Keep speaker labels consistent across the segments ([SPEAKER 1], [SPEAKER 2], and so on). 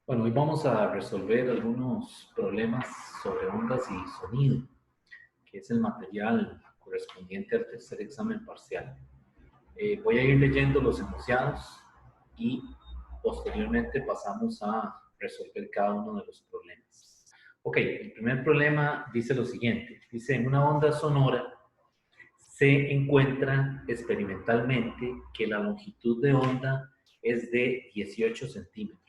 [SPEAKER 1] Bueno, hoy vamos a resolver algunos problemas sobre ondas y sonido, que es el material correspondiente al tercer examen parcial. Voy a ir leyendo los enunciados y posteriormente pasamos a resolver cada uno de los problemas. Ok, el primer problema dice lo siguiente. Dice, en una onda sonora se encuentra experimentalmente que la longitud de onda es de 18 centímetros.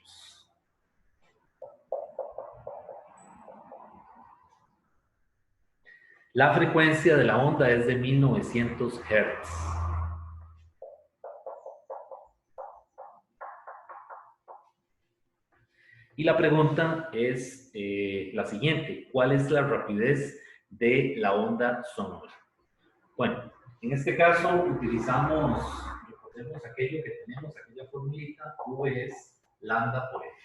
[SPEAKER 1] La frecuencia de la onda es de 1900 Hz. Y la pregunta es la siguiente. ¿Cuál es la rapidez de la onda sonora? Bueno, en este caso utilizamos, recordemos aquello que tenemos, aquella formulita, V es lambda por F.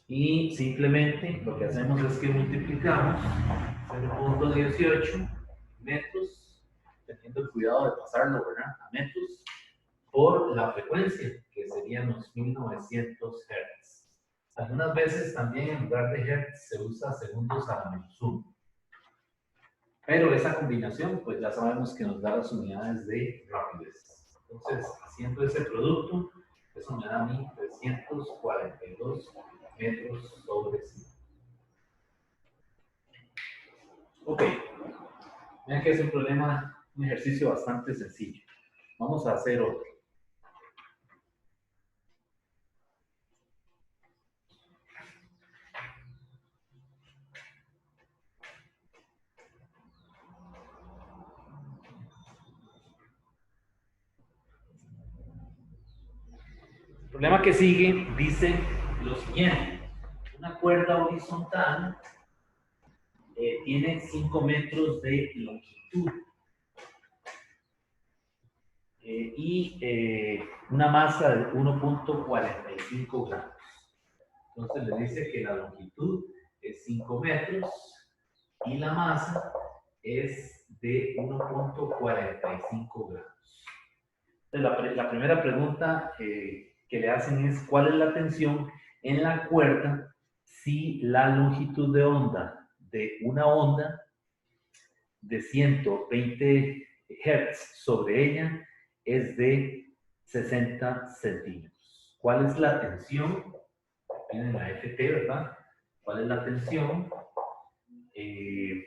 [SPEAKER 1] Y simplemente lo que hacemos es que multiplicamos 0.18 metros, teniendo el cuidado de pasarlo, ¿verdad?, a metros, por la frecuencia, que serían los 1900 Hz. Algunas veces también en lugar de Hz se usa segundos a la menos 1. Pero esa combinación, pues ya sabemos que nos da las unidades de rapidez. Entonces, haciendo ese producto, eso me da a mí 342 metros sobre segundo. Ok, vean que es un problema, un ejercicio bastante sencillo. Vamos a hacer otro. El problema que sigue dice lo siguiente. Una cuerda horizontal tiene 5 metros de longitud y una masa de 1.45 gramos. Entonces le dice que la longitud es 5 metros y la masa es de 1.45 gramos. Entonces la primera pregunta que le hacen es ¿cuál es la tensión en la cuerda si la longitud de onda de una onda de 120 Hz sobre ella es de 60 centímetros? ¿Cuál es la tensión? Tienen la FT, ¿verdad? ¿Cuál es la tensión en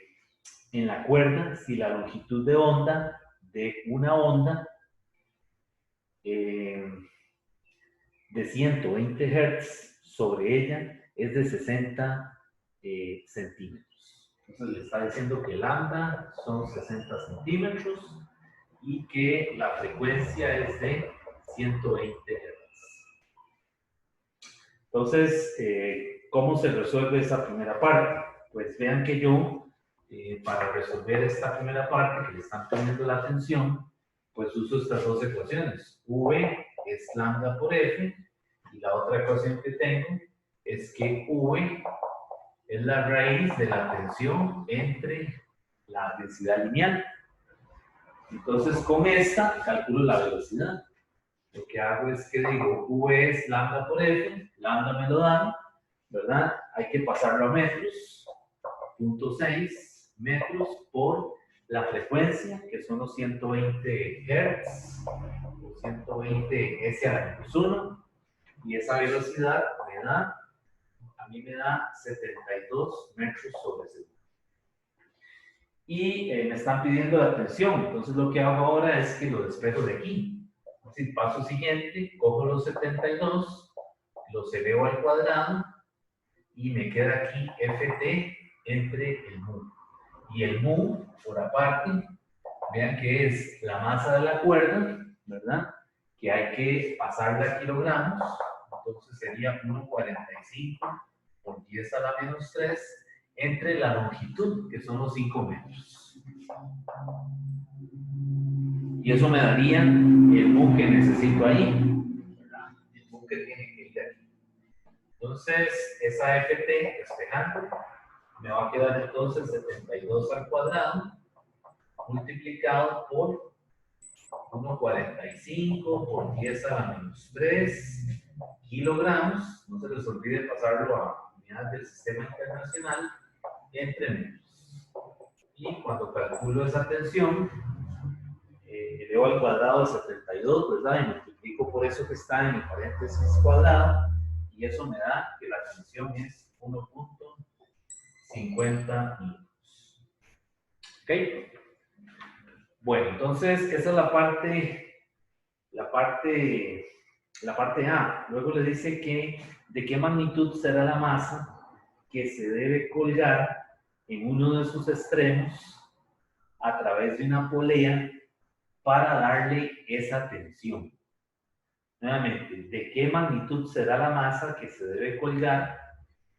[SPEAKER 1] la cuerda si la longitud de onda de una onda de 120 Hz sobre ella es de 60 centímetros? Entonces le está diciendo que lambda son 60 centímetros y que la frecuencia es de 120 Hz. Entonces, ¿cómo se resuelve esa primera parte? Pues vean que yo, para resolver esta primera parte que le están poniendo la atención, pues uso estas dos ecuaciones. V es lambda por F y la otra ecuación que tengo es que V es la raíz de la tensión entre la densidad lineal. Entonces, con esta calculo la velocidad. Lo que hago es que digo, V es lambda por F, lambda me lo dan, ¿verdad? Hay que pasarlo a metros, 0.6 metros por la frecuencia, que son los 120 Hz, o 120 S a la menos 1, y esa velocidad a mí me da 72 metros sobre segundo. Y me están pidiendo la tensión, entonces lo que hago ahora es que lo despejo de aquí. Así, paso siguiente, cojo los 72, los elevo al cuadrado y me queda aquí Ft entre el mu. Y el mu, por aparte, vean que es la masa de la cuerda, ¿verdad? Que hay que pasarla a kilogramos, entonces sería 1,45 por 10 a la menos 3 entre la longitud, que son los 5 metros. Y eso me daría el mu que necesito ahí, ¿verdad? El mu que tiene que ir aquí. Entonces, esa Ft, despejando, me va a quedar entonces 72 al cuadrado multiplicado por 1,45 por 10 a la menos 3, kilogramos, no se les olvide pasarlo a unidades del sistema internacional, entre metros. Y cuando calculo esa tensión, elevo al cuadrado de 72, ¿verdad? Y multiplico por eso que está en el paréntesis cuadrado, y eso me da que la tensión es 1.50 newtons. ¿Ok? Bueno, entonces esa es la parte A. Luego le dice que de qué magnitud será la masa que se debe colgar en uno de sus extremos a través de una polea para darle esa tensión. Nuevamente, ¿de qué magnitud será la masa que se debe colgar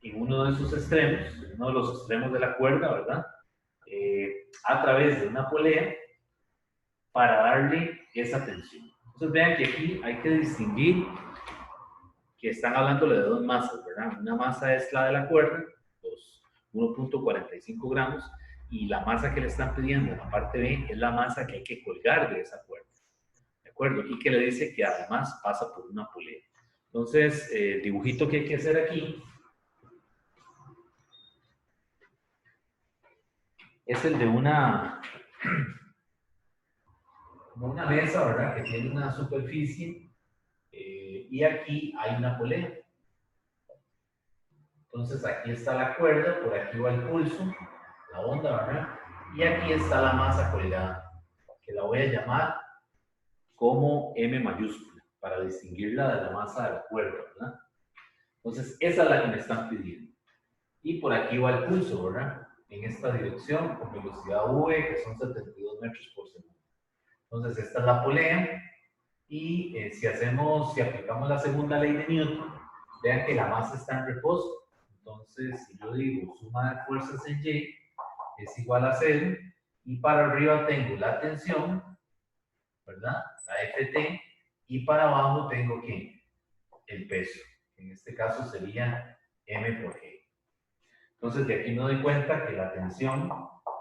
[SPEAKER 1] en uno de sus extremos, en uno de los extremos de la cuerda, ¿verdad? A través de una polea para darle esa tensión. Entonces vean que aquí hay que distinguir que están hablándole de dos masas, ¿verdad? Una masa es la de la cuerda, los 1.45 gramos, y la masa que le están pidiendo en la parte B es la masa que hay que colgar de esa cuerda, ¿de acuerdo? Y que le dice que además pasa por una polea. Entonces, el dibujito que hay que hacer aquí es el de una mesa, ¿verdad? Que tiene una superficie y aquí hay una polea. Entonces aquí está la cuerda, por aquí va el pulso, la onda, ¿verdad? Y aquí está la masa colgada, que la voy a llamar como M mayúscula, para distinguirla de la masa de la cuerda, ¿verdad? Entonces esa es la que me están pidiendo. Y por aquí va el pulso, ¿verdad? En esta dirección, con velocidad V, que son 72 metros por segundo. Entonces esta es la polea, y si aplicamos la segunda ley de Newton, vean que la masa está en reposo. Entonces, si yo digo suma de fuerzas en Y es igual a 0, y para arriba tengo la tensión, ¿verdad? La Ft, y para abajo tengo ¿qué? El peso. En este caso sería M por G. Entonces, de aquí me doy cuenta que la tensión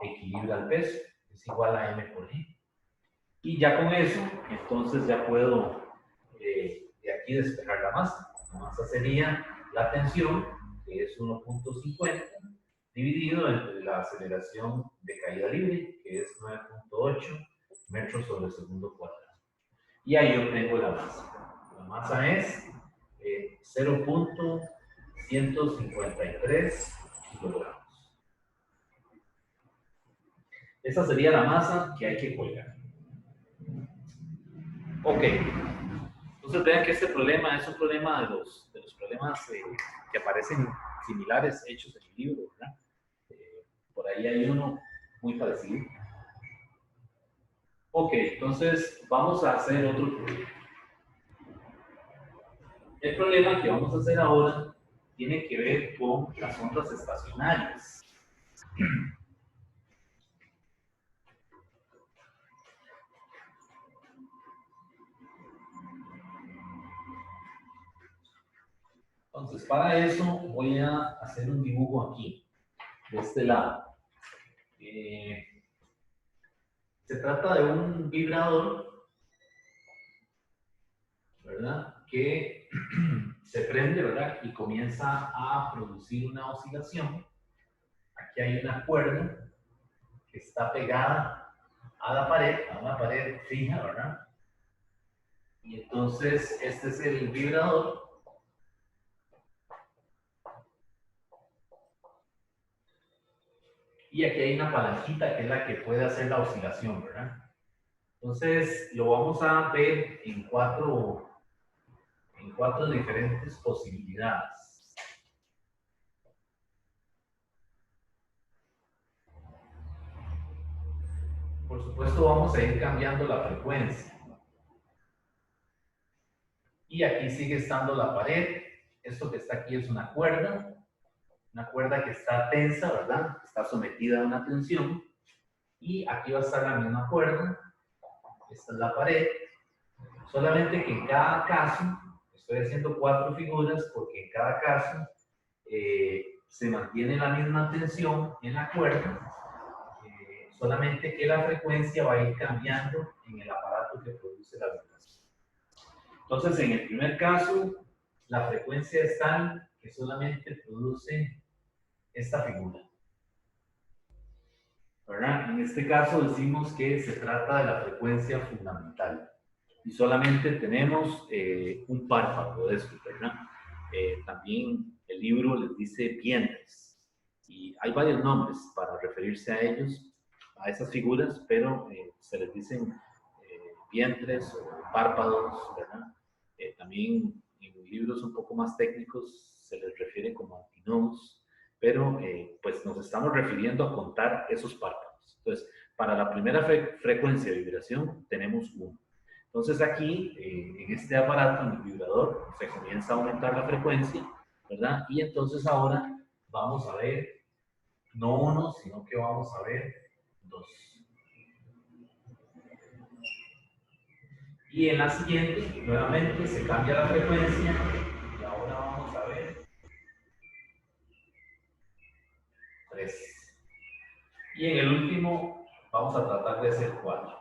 [SPEAKER 1] equilibra el peso, es igual a M por G. Y ya con eso, entonces ya puedo de aquí despejar la masa. La masa sería la tensión, que es 1.50, dividido entre la aceleración de caída libre, que es 9.8 metros sobre segundo cuadrado. Y ahí obtengo la masa. La masa es 0.153 kilogramos. Esa sería la masa que hay que colgar. Ok. Entonces vean que este problema es un problema de los problemas que aparecen similares hechos en el libro, ¿verdad? Por ahí hay uno muy parecido. Ok, entonces vamos a hacer otro problema. El problema que vamos a hacer ahora tiene que ver con las ondas estacionarias. Entonces, para eso voy a hacer un dibujo aquí, de este lado. Se trata de un vibrador, ¿verdad? Que se prende, ¿verdad? Y comienza a producir una oscilación. Aquí hay una cuerda que está pegada a la pared, a una pared fija, ¿verdad? Y entonces este es el vibrador. Y aquí hay una palanquita que es la que puede hacer la oscilación, ¿verdad? Entonces lo vamos a ver en cuatro diferentes posibilidades. Por supuesto vamos a ir cambiando la frecuencia. Y aquí sigue estando la pared. Esto que está aquí es una cuerda que está tensa, ¿verdad? Está sometida a una tensión. Y aquí va a estar la misma cuerda. Esta es la pared. Solamente que en cada caso, estoy haciendo 4 figuras porque en cada caso se mantiene la misma tensión en la cuerda, solamente que la frecuencia va a ir cambiando en el aparato que produce la vibración. Entonces, en el primer caso, la frecuencia es tal que solamente produce esta figura, ¿verdad? En este caso decimos que se trata de la frecuencia fundamental y solamente tenemos un párpado de esto, ¿verdad? También el libro les dice vientres y hay varios nombres para referirse a ellos, a esas figuras, pero se les dicen vientres o párpados, ¿verdad? También en libros un poco más técnicos se les refiere como antinodos, pero pues nos estamos refiriendo a contar esos párpados. Entonces, para la primera frecuencia de vibración tenemos uno. Entonces aquí, en este aparato, en el vibrador, se comienza a aumentar la frecuencia, ¿verdad? Y entonces ahora vamos a ver, no uno, sino que vamos a ver dos. Y en la siguiente, nuevamente, se cambia la frecuencia y ahora vamos a ver 3. Y en el último, vamos a tratar de hacer 4.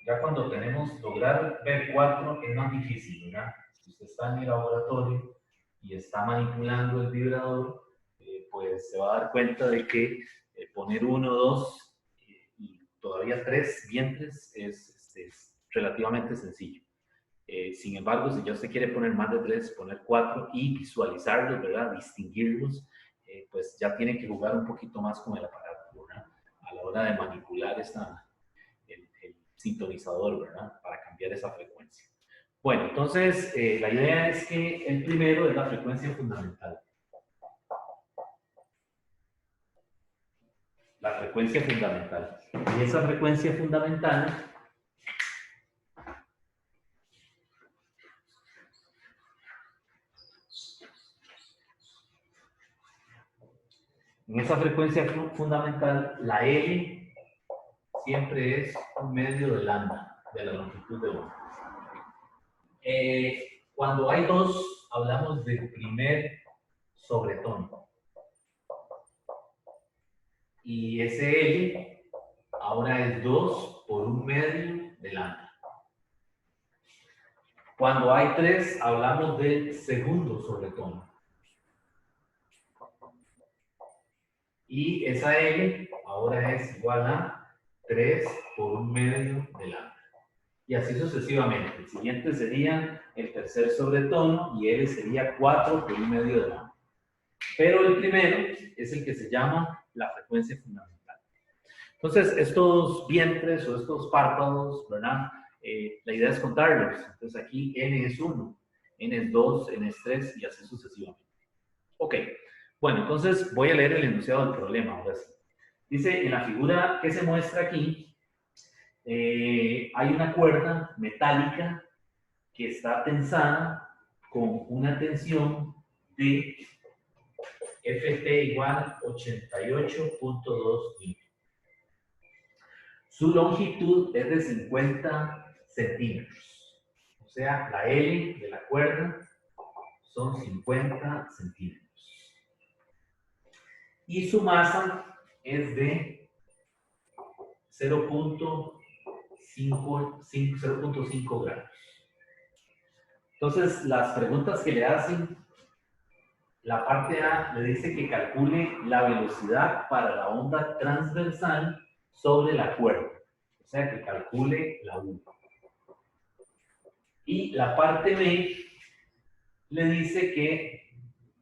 [SPEAKER 1] Ya cuando tenemos, lograr ver 4 es más difícil, ¿verdad? Si usted está en el laboratorio y está manipulando el vibrador, pues se va a dar cuenta de que poner 1, 2 y todavía 3 vientres es relativamente sencillo. Sin embargo, si ya usted quiere poner más de 3, poner 4 y visualizarlos, ¿verdad? Distinguirlos, pues ya tiene que jugar un poquito más con el aparato, ¿verdad? A la hora de manipular el sintonizador, ¿verdad? Para cambiar esa frecuencia. Bueno, entonces la idea es que el primero es la frecuencia fundamental. La frecuencia fundamental. Y esa frecuencia fundamental en esa frecuencia fundamental, la L siempre es un medio de lambda, de la longitud de onda. Cuando hay 2, hablamos del primer sobretono. Y ese L ahora es 2 por un medio de lambda. Cuando hay 3, hablamos del segundo sobretono. Y esa L ahora es igual a 3 por un medio de lambda. Y así sucesivamente. El siguiente sería el tercer sobretono y L sería 4 por un medio de lambda. Pero el primero es el que se llama la frecuencia fundamental. Entonces, estos vientres o estos párpados, ¿verdad? La idea es contarlos. Entonces, aquí N es 1, N es 2, N es 3 y así sucesivamente. Ok. Bueno, entonces voy a leer el enunciado del problema ahora sí. Dice, en la figura que se muestra aquí, hay una cuerda metálica que está tensada con una tensión de Ft igual 88.2 newton. Su longitud es de 50 centímetros. O sea, la L de la cuerda son 50 centímetros. Y su masa es de 0.5 gramos. Entonces, las preguntas que le hacen, la parte A le dice que calcule la velocidad para la onda transversal sobre la cuerda. O sea, que calcule la U. Y la parte B le dice que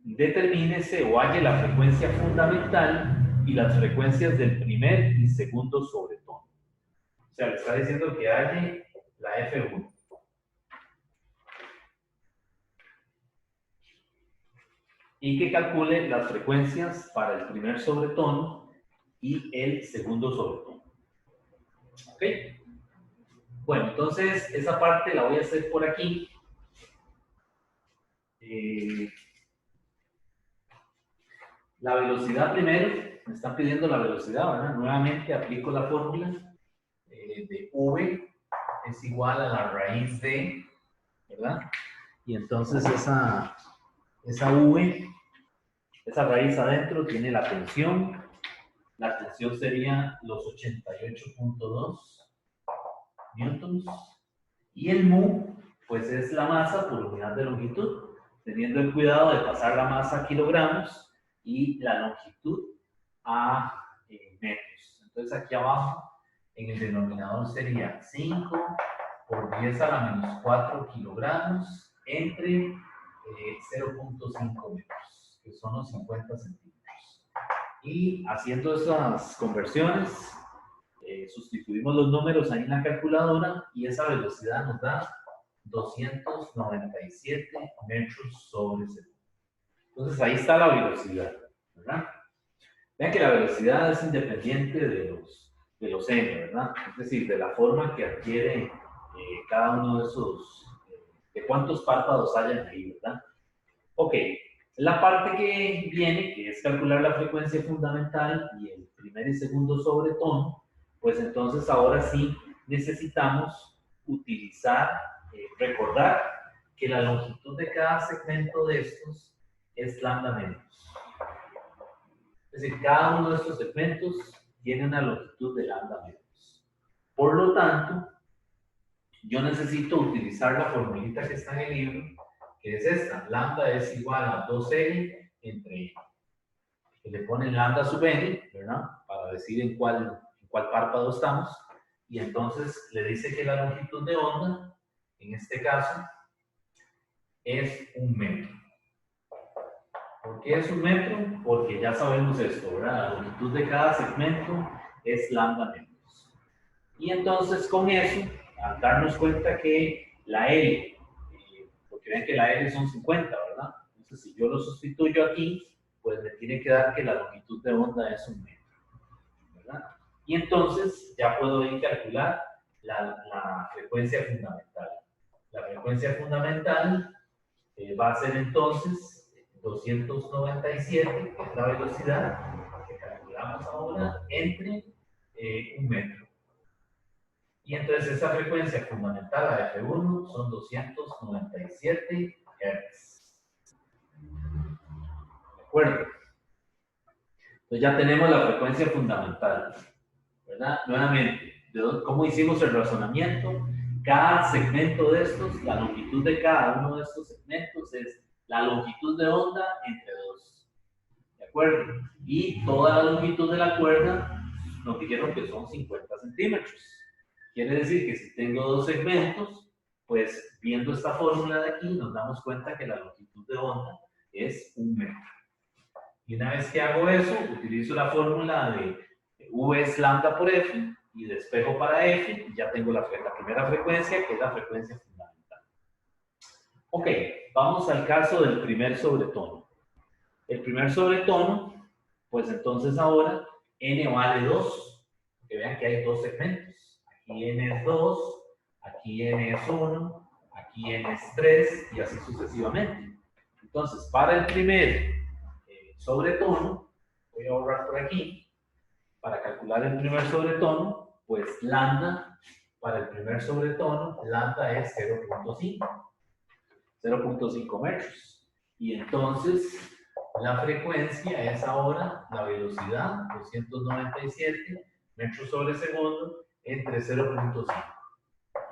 [SPEAKER 1] determínese o halle la frecuencia fundamental y las frecuencias del primer y segundo sobretono. O sea, le está diciendo que halle la F1. Y que calcule las frecuencias para el primer sobretono y el segundo sobretono. ¿Ok? Bueno, entonces esa parte la voy a hacer por aquí. La velocidad primero, me están pidiendo la velocidad, ¿verdad? Nuevamente aplico la fórmula de V es igual a la raíz de, ¿verdad? Y entonces esa V, esa raíz adentro tiene la tensión sería los 88.2 newtons y el mu pues es la masa por unidad de longitud, teniendo el cuidado de pasar la masa a kilogramos y la longitud a metros. Entonces aquí abajo, en el denominador sería 5 por 10 a la menos 4 kilogramos entre 0.5 metros, que son los 50 centímetros. Y haciendo esas conversiones, sustituimos los números ahí en la calculadora y esa velocidad nos da 297 metros sobre segundo. Entonces ahí está la velocidad, ¿verdad? Vean que la velocidad es independiente de los n, ¿verdad? Es decir, de la forma que adquiere cada uno de esos, de cuántos párpados hayan ahí, ¿verdad? Ok, la parte que viene, que es calcular la frecuencia fundamental y el primer y segundo sobretono, pues entonces ahora sí necesitamos utilizar, recordar que la longitud de cada segmento de estos es lambda menos. Es decir, cada uno de estos segmentos tiene una longitud de lambda menos. Por lo tanto, yo necesito utilizar la formulita que está en el libro, que es esta. Lambda es igual a 2L entre, que le ponen lambda sub n, ¿verdad? Para decir en cuál párpado estamos. Y entonces le dice que la longitud de onda, en este caso, es 1 metro. ¿Por qué es 1 metro? Porque ya sabemos esto, ¿verdad? La longitud de cada segmento es lambda menos. Y entonces con eso, al darnos cuenta que la L, porque ven que la L son 50, ¿verdad? Entonces si yo lo sustituyo aquí, pues me tiene que dar que la longitud de onda es 1 metro, ¿verdad? Y entonces ya puedo ir a calcular la frecuencia fundamental. La frecuencia fundamental va a ser entonces 297, que es la velocidad que calculamos ahora, entre 1 metro. Y entonces esa frecuencia fundamental, la F1, son 297 Hz. ¿De acuerdo? Entonces ya tenemos la frecuencia fundamental, ¿verdad? Nuevamente, ¿cómo hicimos el razonamiento? Cada segmento de estos, la longitud de cada uno de estos segmentos es la longitud de onda entre 2. ¿De acuerdo? Y toda la longitud de la cuerda nos dijeron que son 50 centímetros. Quiere decir que si tengo 2 segmentos, pues viendo esta fórmula de aquí, nos damos cuenta que la longitud de onda es 1 metro. Y una vez que hago eso, utilizo la fórmula de V es lambda por F y despejo para F y ya tengo la primera frecuencia, que es la frecuencia fundamental. Ok, vamos al caso del primer sobretono. El primer sobretono, pues entonces ahora n vale 2, que vean que hay 2 segmentos. Aquí n es 2, aquí n es 1, aquí n es 3 y así sucesivamente. Entonces, para el primer sobretono, voy a borrar por aquí, para calcular el primer sobretono, pues lambda, para el primer sobretono, lambda es 0.5 metros. Y entonces, la frecuencia es ahora la velocidad, 297 metros sobre segundo, entre 0.5.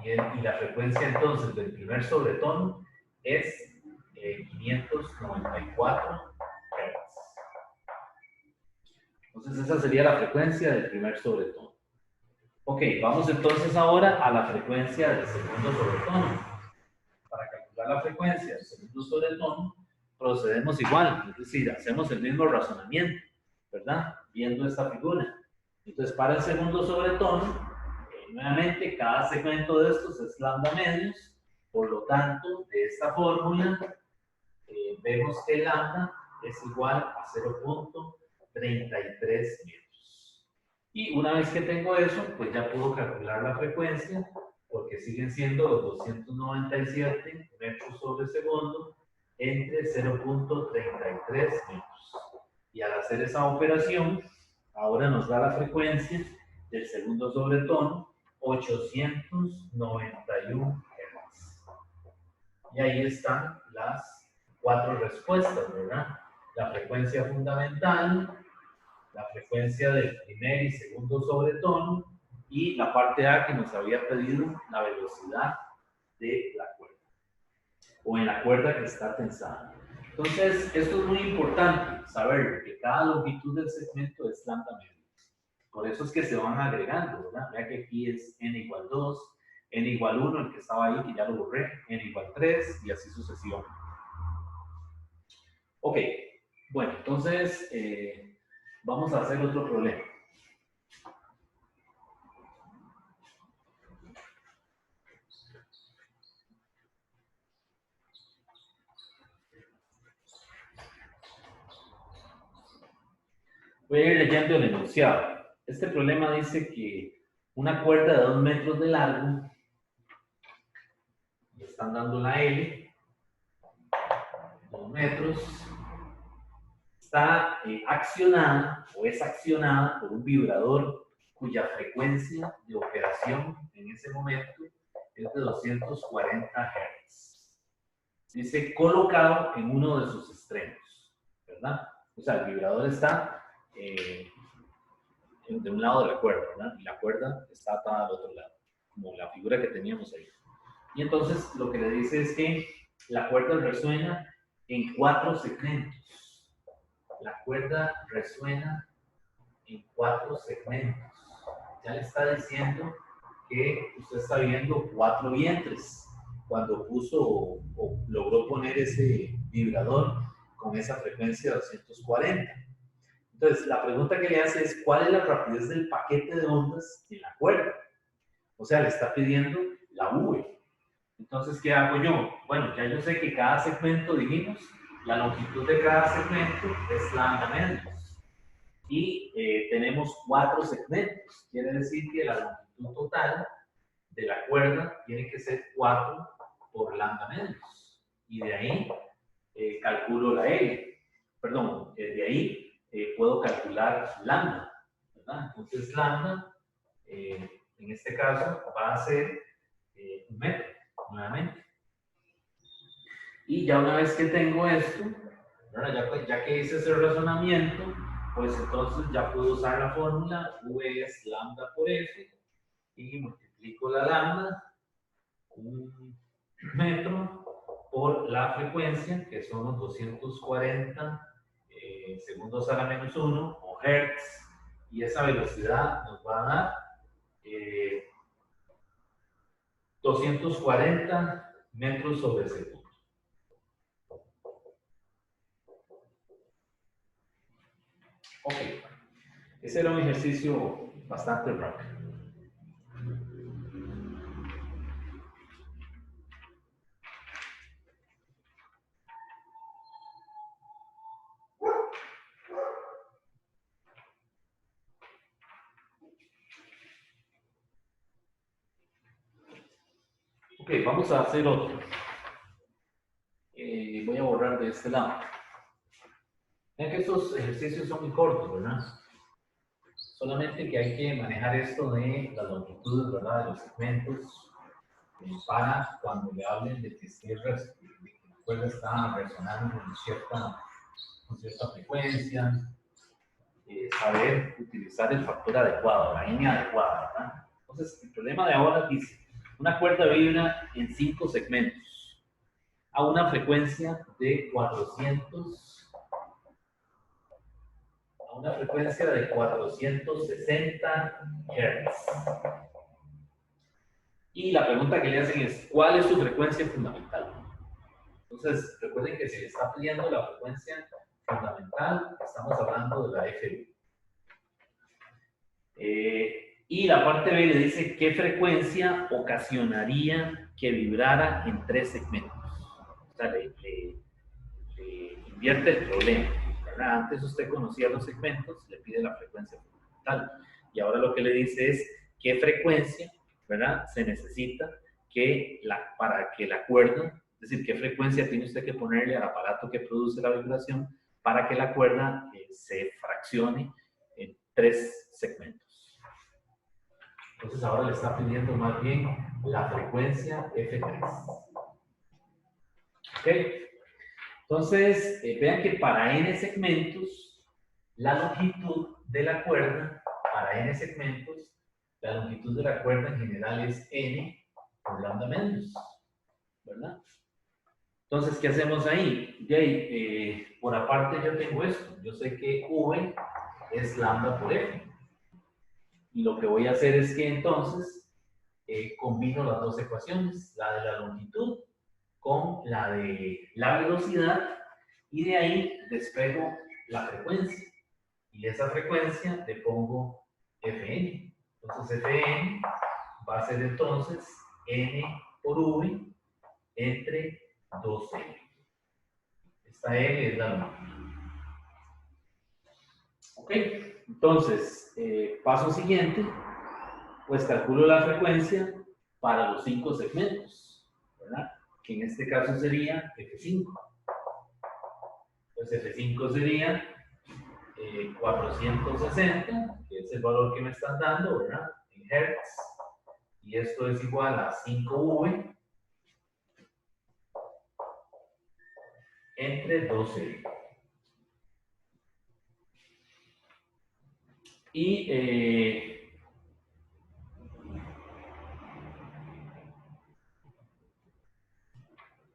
[SPEAKER 1] Y la frecuencia entonces del primer sobretono es 594 Hz. Entonces esa sería la frecuencia del primer sobretono. Ok, vamos entonces ahora a la frecuencia del segundo sobretono. Para calcular la frecuencia del segundo sobretono, procedemos igual, es decir, hacemos el mismo razonamiento, ¿verdad? Viendo esta figura. Entonces, para el segundo sobretono, nuevamente, cada segmento de estos es lambda medios, por lo tanto, de esta fórmula, vemos que lambda es igual a 0.33 metros. Y una vez que tengo eso, pues ya puedo calcular la frecuencia, porque siguen siendo los 297 metros sobre segundo entre 0.33 metros. Y al hacer esa operación, ahora nos da la frecuencia del segundo sobretono, 891 Hz. Y ahí están las 4 respuestas, ¿verdad? La frecuencia fundamental, la frecuencia del primer y segundo sobretono y la parte A que nos había pedido la velocidad de la cuerda. o en la cuerda que está tensada. Entonces, esto es muy importante, saber que cada longitud del segmento es lambda medio. Por eso es que se van agregando, ¿verdad? Vea que aquí es n igual 2, n igual 1, el que estaba ahí, que ya lo borré, n igual 3, y así sucesivamente. Ok, bueno, entonces vamos a hacer otro problema. Voy a ir leyendo el enunciado. Este problema dice que una cuerda de 2 metros de largo, le están dando la L, 2 metros, está accionada o es accionada por un vibrador cuya frecuencia de operación en ese momento es de 240 Hz. Dice colocado en uno de sus extremos, ¿verdad? O sea, el vibrador está de un lado de la cuerda, ¿verdad? Y la cuerda está atada al otro lado, como la figura que teníamos ahí. Y entonces lo que le dice es que la cuerda resuena en 4 segmentos. La cuerda resuena en 4 segmentos. Ya le está diciendo que usted está viendo 4 vientres cuando puso o logró poner ese vibrador con esa frecuencia de 240. Entonces, la pregunta que le hace es, ¿cuál es la rapidez del paquete de ondas en la cuerda? O sea, le está pidiendo la V. Entonces, ¿qué hago yo? Bueno, ya yo sé que cada segmento, dijimos, la longitud de cada segmento es lambda medios. Y tenemos 4 segmentos. Quiere decir que la longitud total de la cuerda tiene que ser 4 por lambda medios. Y de ahí calculo la L. Perdón, de ahí puedo calcular lambda, ¿verdad? Entonces lambda, en este caso, va a ser 1 metro, nuevamente. Y ya una vez que tengo esto, ya que hice ese razonamiento, pues entonces ya puedo usar la fórmula V es lambda por F y multiplico la lambda, 1 metro, por la frecuencia, que son los 240 segundos a la menos 1 o hertz, y esa velocidad nos va a dar 240 metros sobre segundo. Ok, ese era un ejercicio bastante rápido. Ok, vamos a hacer otro. Voy a borrar de este lado. Vean que estos ejercicios son muy cortos, ¿verdad? Solamente que hay que manejar esto de las longitudes, ¿verdad? De los segmentos, para cuando le hablen de que la cuerda está resonando con cierta frecuencia, saber utilizar el factor adecuado, la N adecuada, ¿verdad? Entonces, el problema de ahora dice, una cuerda vibra en 5 segmentos a una frecuencia de 460 Hz. Y la pregunta que le hacen es, ¿cuál es su frecuencia fundamental? Entonces, recuerden que si le está pidiendo la frecuencia fundamental, estamos hablando de la FU. Y la parte B le dice qué frecuencia ocasionaría que vibrara en 3 segmentos. O sea, le invierte el problema, ¿verdad? Antes usted conocía los segmentos, le pide la frecuencia fundamental. Y ahora lo que le dice es qué frecuencia, ¿verdad? Se necesita para que la cuerda, es decir, qué frecuencia tiene usted que ponerle al aparato que produce la vibración para que la cuerda se fraccione en 3 segmentos. Entonces ahora le está pidiendo más bien la frecuencia F3. ¿Ok? Entonces, vean que para n segmentos, la longitud de la cuerda, para n segmentos, la longitud de la cuerda en general es n por lambda menos, ¿verdad? Entonces, ¿qué hacemos ahí? Por aparte yo tengo esto. Yo sé que V es lambda por F. Y lo que voy a hacer es que entonces combino las dos ecuaciones, la de la longitud con la de la velocidad, y de ahí despejo la frecuencia. Y esa frecuencia le pongo Fn. Entonces Fn va a ser entonces n por v entre 2n. Esta n es la longitud. Ok, entonces, paso siguiente, pues calculo la frecuencia para los 5 segmentos, ¿verdad? Que en este caso sería F5. Pues F5 sería 460, que es el valor que me están dando, ¿verdad? En Hertz. Y esto es igual a 5V entre 12. Y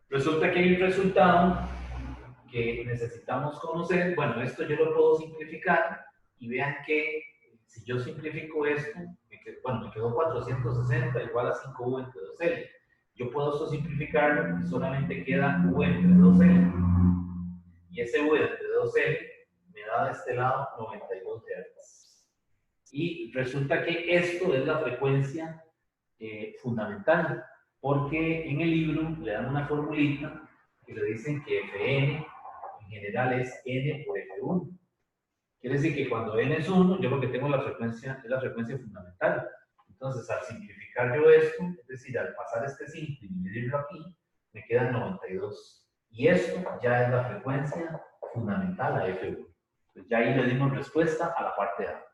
[SPEAKER 1] resulta que hay un resultado que necesitamos conocer. Bueno, esto yo lo puedo simplificar y vean que si yo simplifico esto, me quedó 460 igual a 5V entre 2L. Yo puedo esto simplificarlo y solamente queda V entre 2L. Y ese V entre 2L me da de este lado 92 Hz. Y resulta que esto es la frecuencia fundamental, porque en el libro le dan una formulita que le dicen que Fn en general es n por F1. Quiere decir que cuando n es 1, yo lo que tengo es la frecuencia fundamental. Entonces, al simplificar yo esto, es decir, al pasar este 5 y dividirlo aquí, me quedan 92. Y esto ya es la frecuencia fundamental a F1. Pues ya ahí le dimos respuesta a la parte A.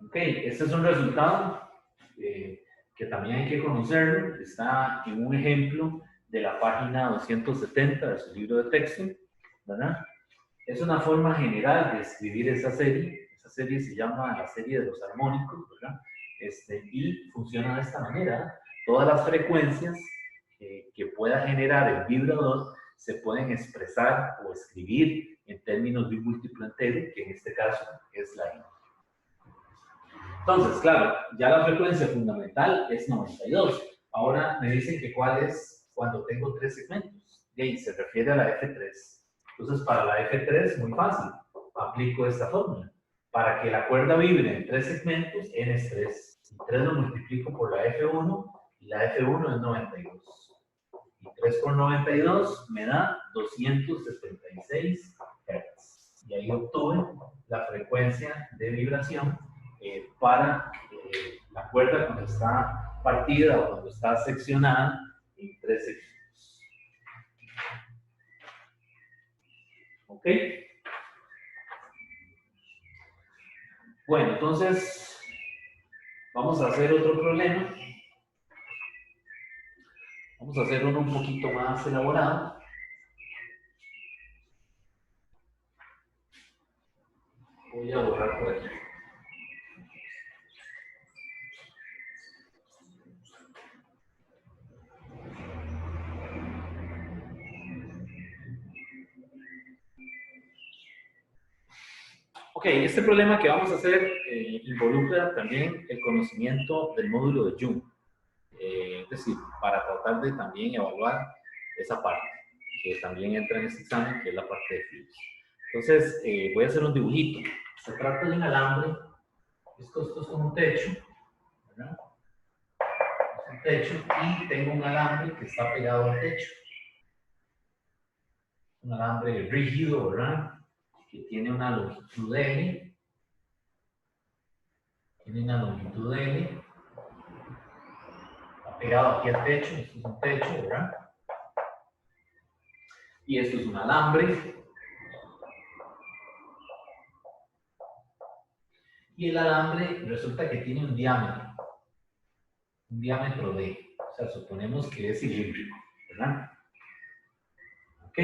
[SPEAKER 1] Ok, este es un resultado que también hay que conocerlo. Está en un ejemplo de la página 270 de su libro de texto, ¿verdad? Es una forma general de escribir esa serie. Esa serie se llama la serie de los armónicos, ¿verdad? Y funciona de esta manera. Todas las frecuencias que pueda generar el vibrador se pueden expresar o escribir en términos de un múltiplo entero, que en este caso es la I. Entonces, claro, ya la frecuencia fundamental es 92. Ahora me dicen que cuál es cuando tengo 3 segmentos. Y ahí se refiere a la F3. Entonces, para la F3, muy fácil. Aplico esta fórmula. Para que la cuerda vibre en 3 segmentos, N es 3. Y 3 lo multiplico por la F1, y la F1 es 92. Y 3 por 92 me da 276 Hz. Y ahí obtuve la frecuencia de vibración para la cuerda cuando está partida o cuando está seccionada en 3 segmentos. ¿Ok? Bueno, entonces vamos a hacer otro problema. Vamos a hacer uno un poquito más elaborado. Voy a borrar por aquí. Ok, este problema que vamos a hacer involucra también el conocimiento del módulo de Jung. Es decir, para tratar de también evaluar esa parte, que también entra en este examen, que es la parte de fluidos. Entonces, voy a hacer un dibujito. Se trata de un alambre. Esto es como un techo, ¿verdad? Es un techo y tengo un alambre que está pegado al techo. Un alambre rígido, ¿verdad? Que tiene una longitud L. Tiene una longitud L. Está pegado aquí al techo. Esto es un techo, ¿verdad? Y esto es un alambre. Y el alambre resulta que tiene un diámetro D. O sea, suponemos que es cilíndrico, ¿verdad? Ok,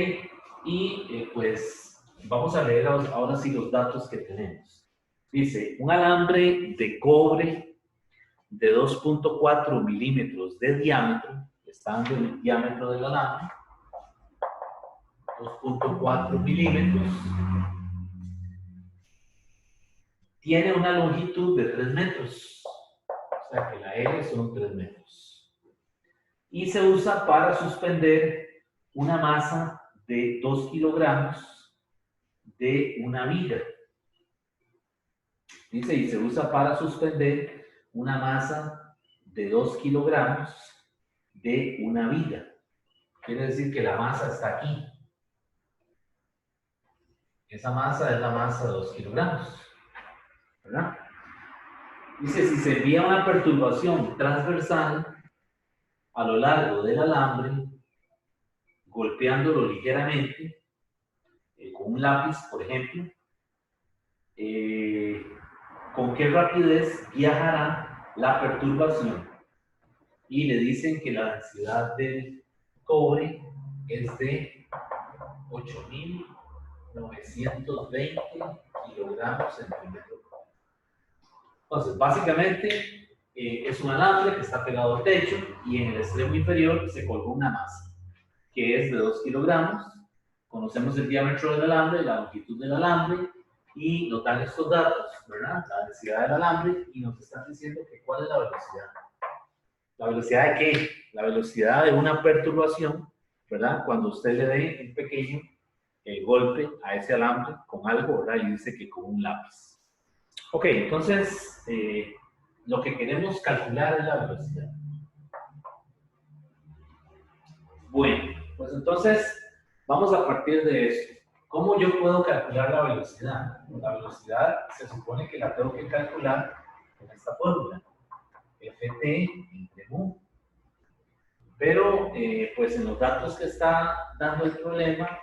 [SPEAKER 1] y pues vamos a leer ahora sí los datos que tenemos. Dice, un alambre de cobre de 2.4 milímetros de diámetro, está dando el diámetro del alambre, 2.4 milímetros. Tiene una longitud de 3 metros. O sea que la L son 3 metros. Y se usa para suspender una masa de 2 kilogramos de una viga. Dice, y se usa para suspender una masa de 2 kilogramos de una viga. Quiere decir que la masa está aquí. Esa masa es la masa de 2 kilogramos. ¿Verdad? Dice, si se envía una perturbación transversal a lo largo del alambre, golpeándolo ligeramente, con un lápiz, por ejemplo, ¿con qué rapidez viajará la perturbación? Y le dicen que la densidad del cobre es de 8.920 kilogramos centímetro. Entonces, básicamente, es un alambre que está pegado al techo y en el extremo inferior se colgó una masa, que es de 2 kilogramos. Conocemos el diámetro del alambre, la longitud del alambre, y nos dan estos datos, ¿verdad? La densidad del alambre, y nos están diciendo que cuál es la velocidad. ¿La velocidad de qué? La velocidad de una perturbación, ¿verdad? Cuando usted le dé un pequeño golpe a ese alambre con algo, ¿verdad? Y dice que con un lápiz. Ok, entonces, lo que queremos calcular es la velocidad. Bueno, pues entonces, vamos a partir de eso. ¿Cómo yo puedo calcular la velocidad? La velocidad se supone que la tengo que calcular con esta fórmula. Ft entre mu. Pero, pues en los datos que está dando el problema,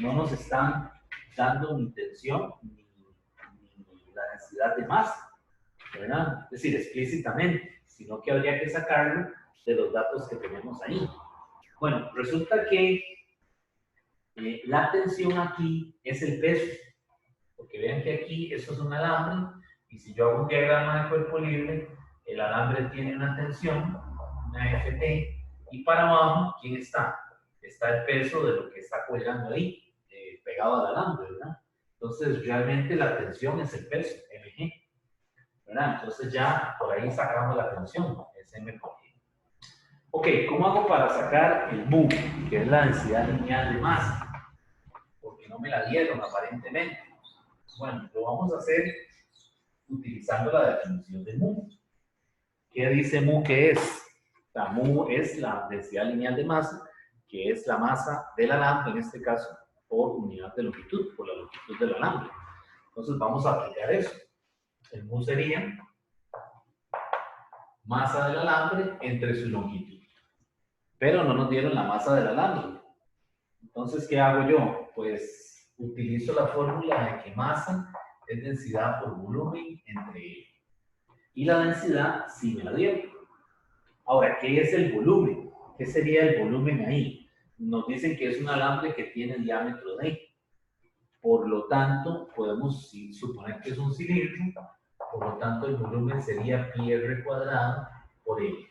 [SPEAKER 1] no nos están dando ni tensión ni la densidad de masa, ¿verdad? Es decir, explícitamente, sino que habría que sacarlo de los datos que tenemos ahí. Bueno, resulta que la tensión aquí es el peso, porque vean que aquí esto es un alambre, y si yo hago un diagrama de cuerpo libre, el alambre tiene una tensión, una Ft, y para abajo, ¿quién está? Está el peso de lo que está colgando ahí, pegado al alambre, ¿verdad? Entonces, realmente la tensión es el peso, mg, ¿verdad? Entonces ya por ahí sacamos la tensión, es m por g. Ok, ¿cómo hago para sacar el mu, que es la densidad lineal de masa? Porque no me la dieron aparentemente. Bueno, lo vamos a hacer utilizando la definición de mu. ¿Qué dice mu que es? La mu es la densidad lineal de masa, que es la masa del alambre, en este caso, por unidad de longitud, por la longitud del alambre. Entonces vamos a aplicar eso. El mu sería masa del alambre entre su longitud. Pero no nos dieron la masa del alambre. Entonces, ¿qué hago yo? Pues utilizo la fórmula de que masa es densidad por volumen entre L. Y la densidad sí me la dieron. Ahora, ¿qué es el volumen? ¿Qué sería el volumen ahí? Nos dicen que es un alambre que tiene diámetro D. Por lo tanto, podemos suponer que es un cilindro. Por lo tanto, el volumen sería pi r cuadrado por L.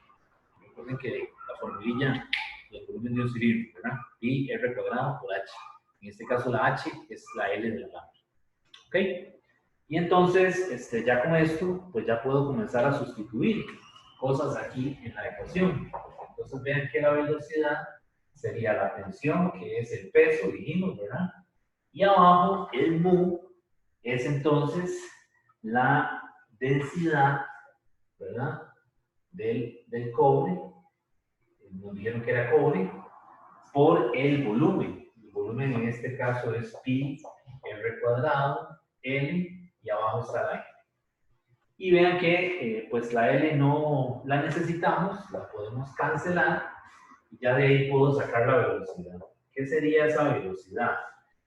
[SPEAKER 1] Recuerden que la formulilla del volumen de un cilindro, ¿verdad? Pi r cuadrado por h. En este caso, la h es la L del alambre. ¿Ok? Y entonces, ya con esto, pues ya puedo comenzar a sustituir cosas aquí en la ecuación. Entonces vean que la velocidad sería la tensión, que es el peso, dijimos, ¿verdad? Y abajo el mu es entonces la densidad, ¿verdad? Del cobre, nos dijeron que era cobre, por el volumen. El volumen en este caso es pi r cuadrado, L, y abajo está la L. Y vean que pues la L no la necesitamos, la podemos cancelar, y ya de ahí puedo sacar la velocidad. ¿Qué sería esa velocidad?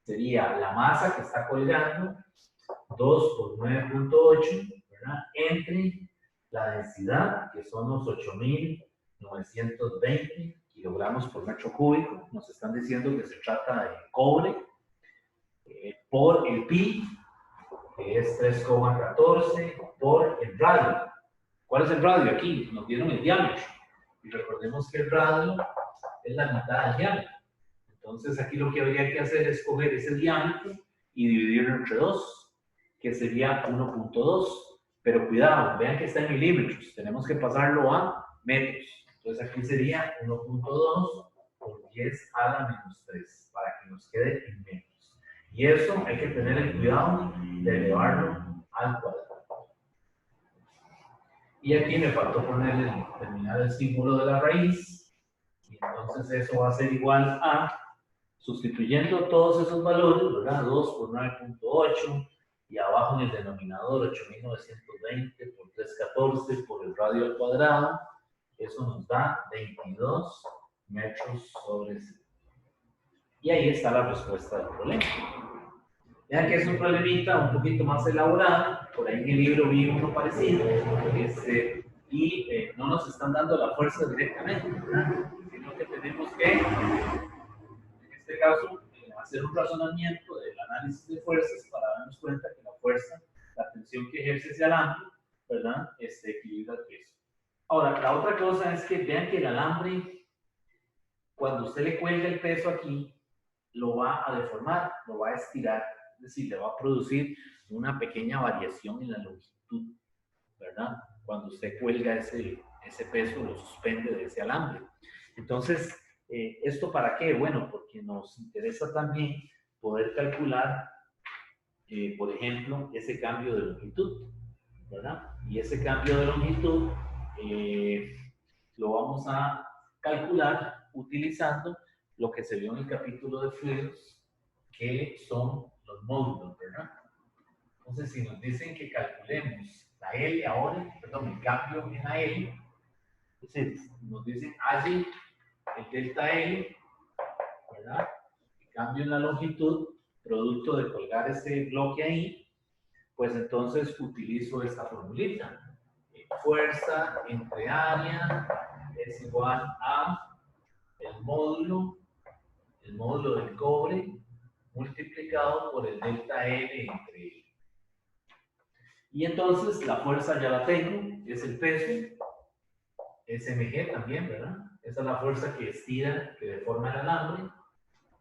[SPEAKER 1] Sería la masa que está colgando, 2 por 9.8, ¿verdad? Entre la densidad, que son los 8.920 kilogramos por metro cúbico. Nos están diciendo que se trata de cobre, por el pi, que es 3,14, por el radio. ¿Cuál es el radio aquí? Nos dieron el diámetro. Y recordemos que el radio es la mitad del diámetro. Entonces aquí lo que habría que hacer es coger ese diámetro y dividirlo entre 2, que sería 1.2. Pero cuidado, vean que está en milímetros. Tenemos que pasarlo a metros. Entonces aquí sería 1.2 por 10 a la menos 3, para que nos quede en metros. Y eso hay que tener el cuidado de elevarlo al cuadrado. Y aquí me faltó terminar el símbolo de la raíz. Y entonces eso va a ser igual a, sustituyendo todos esos valores, ¿verdad? 2 por 9.8 y abajo en el denominador 8920 por 314 por el radio al cuadrado, eso nos da 22 metros sobre segundo. Y ahí está la respuesta del problema. Vean que es un problemita un poquito más elaborado, por ahí en el libro vi uno parecido, y no nos están dando la fuerza directamente, ¿verdad? Sino que tenemos que, en este caso, hacer un razonamiento del análisis de fuerzas para darnos cuenta que la fuerza, la tensión que ejerce ese alambre, ¿verdad? Equilibra el peso. Ahora, la otra cosa es que vean que el alambre, cuando usted le cuelga el peso aquí, lo va a deformar, lo va a estirar, es decir, le va a producir una pequeña variación en la longitud, ¿verdad? Cuando usted cuelga ese peso, lo suspende de ese alambre. Entonces, ¿esto para qué? Bueno, porque nos interesa también poder calcular, por ejemplo, ese cambio de longitud, ¿verdad? Y ese cambio de longitud lo vamos a calcular utilizando lo que se vio en el capítulo de fluidos, que son los módulos, ¿verdad? Entonces, si nos dicen que calculemos la L ahora, perdón, el cambio en la L, entonces nos dicen allí el delta L, ¿verdad? El cambio en la longitud, producto de colgar ese bloque ahí, pues entonces utilizo esta formulita. Fuerza entre área es igual a el módulo del cobre multiplicado por el delta L entre L. Y entonces la fuerza ya la tengo, es el peso, es mg también, ¿verdad? Esa es la fuerza que estira, que deforma el alambre.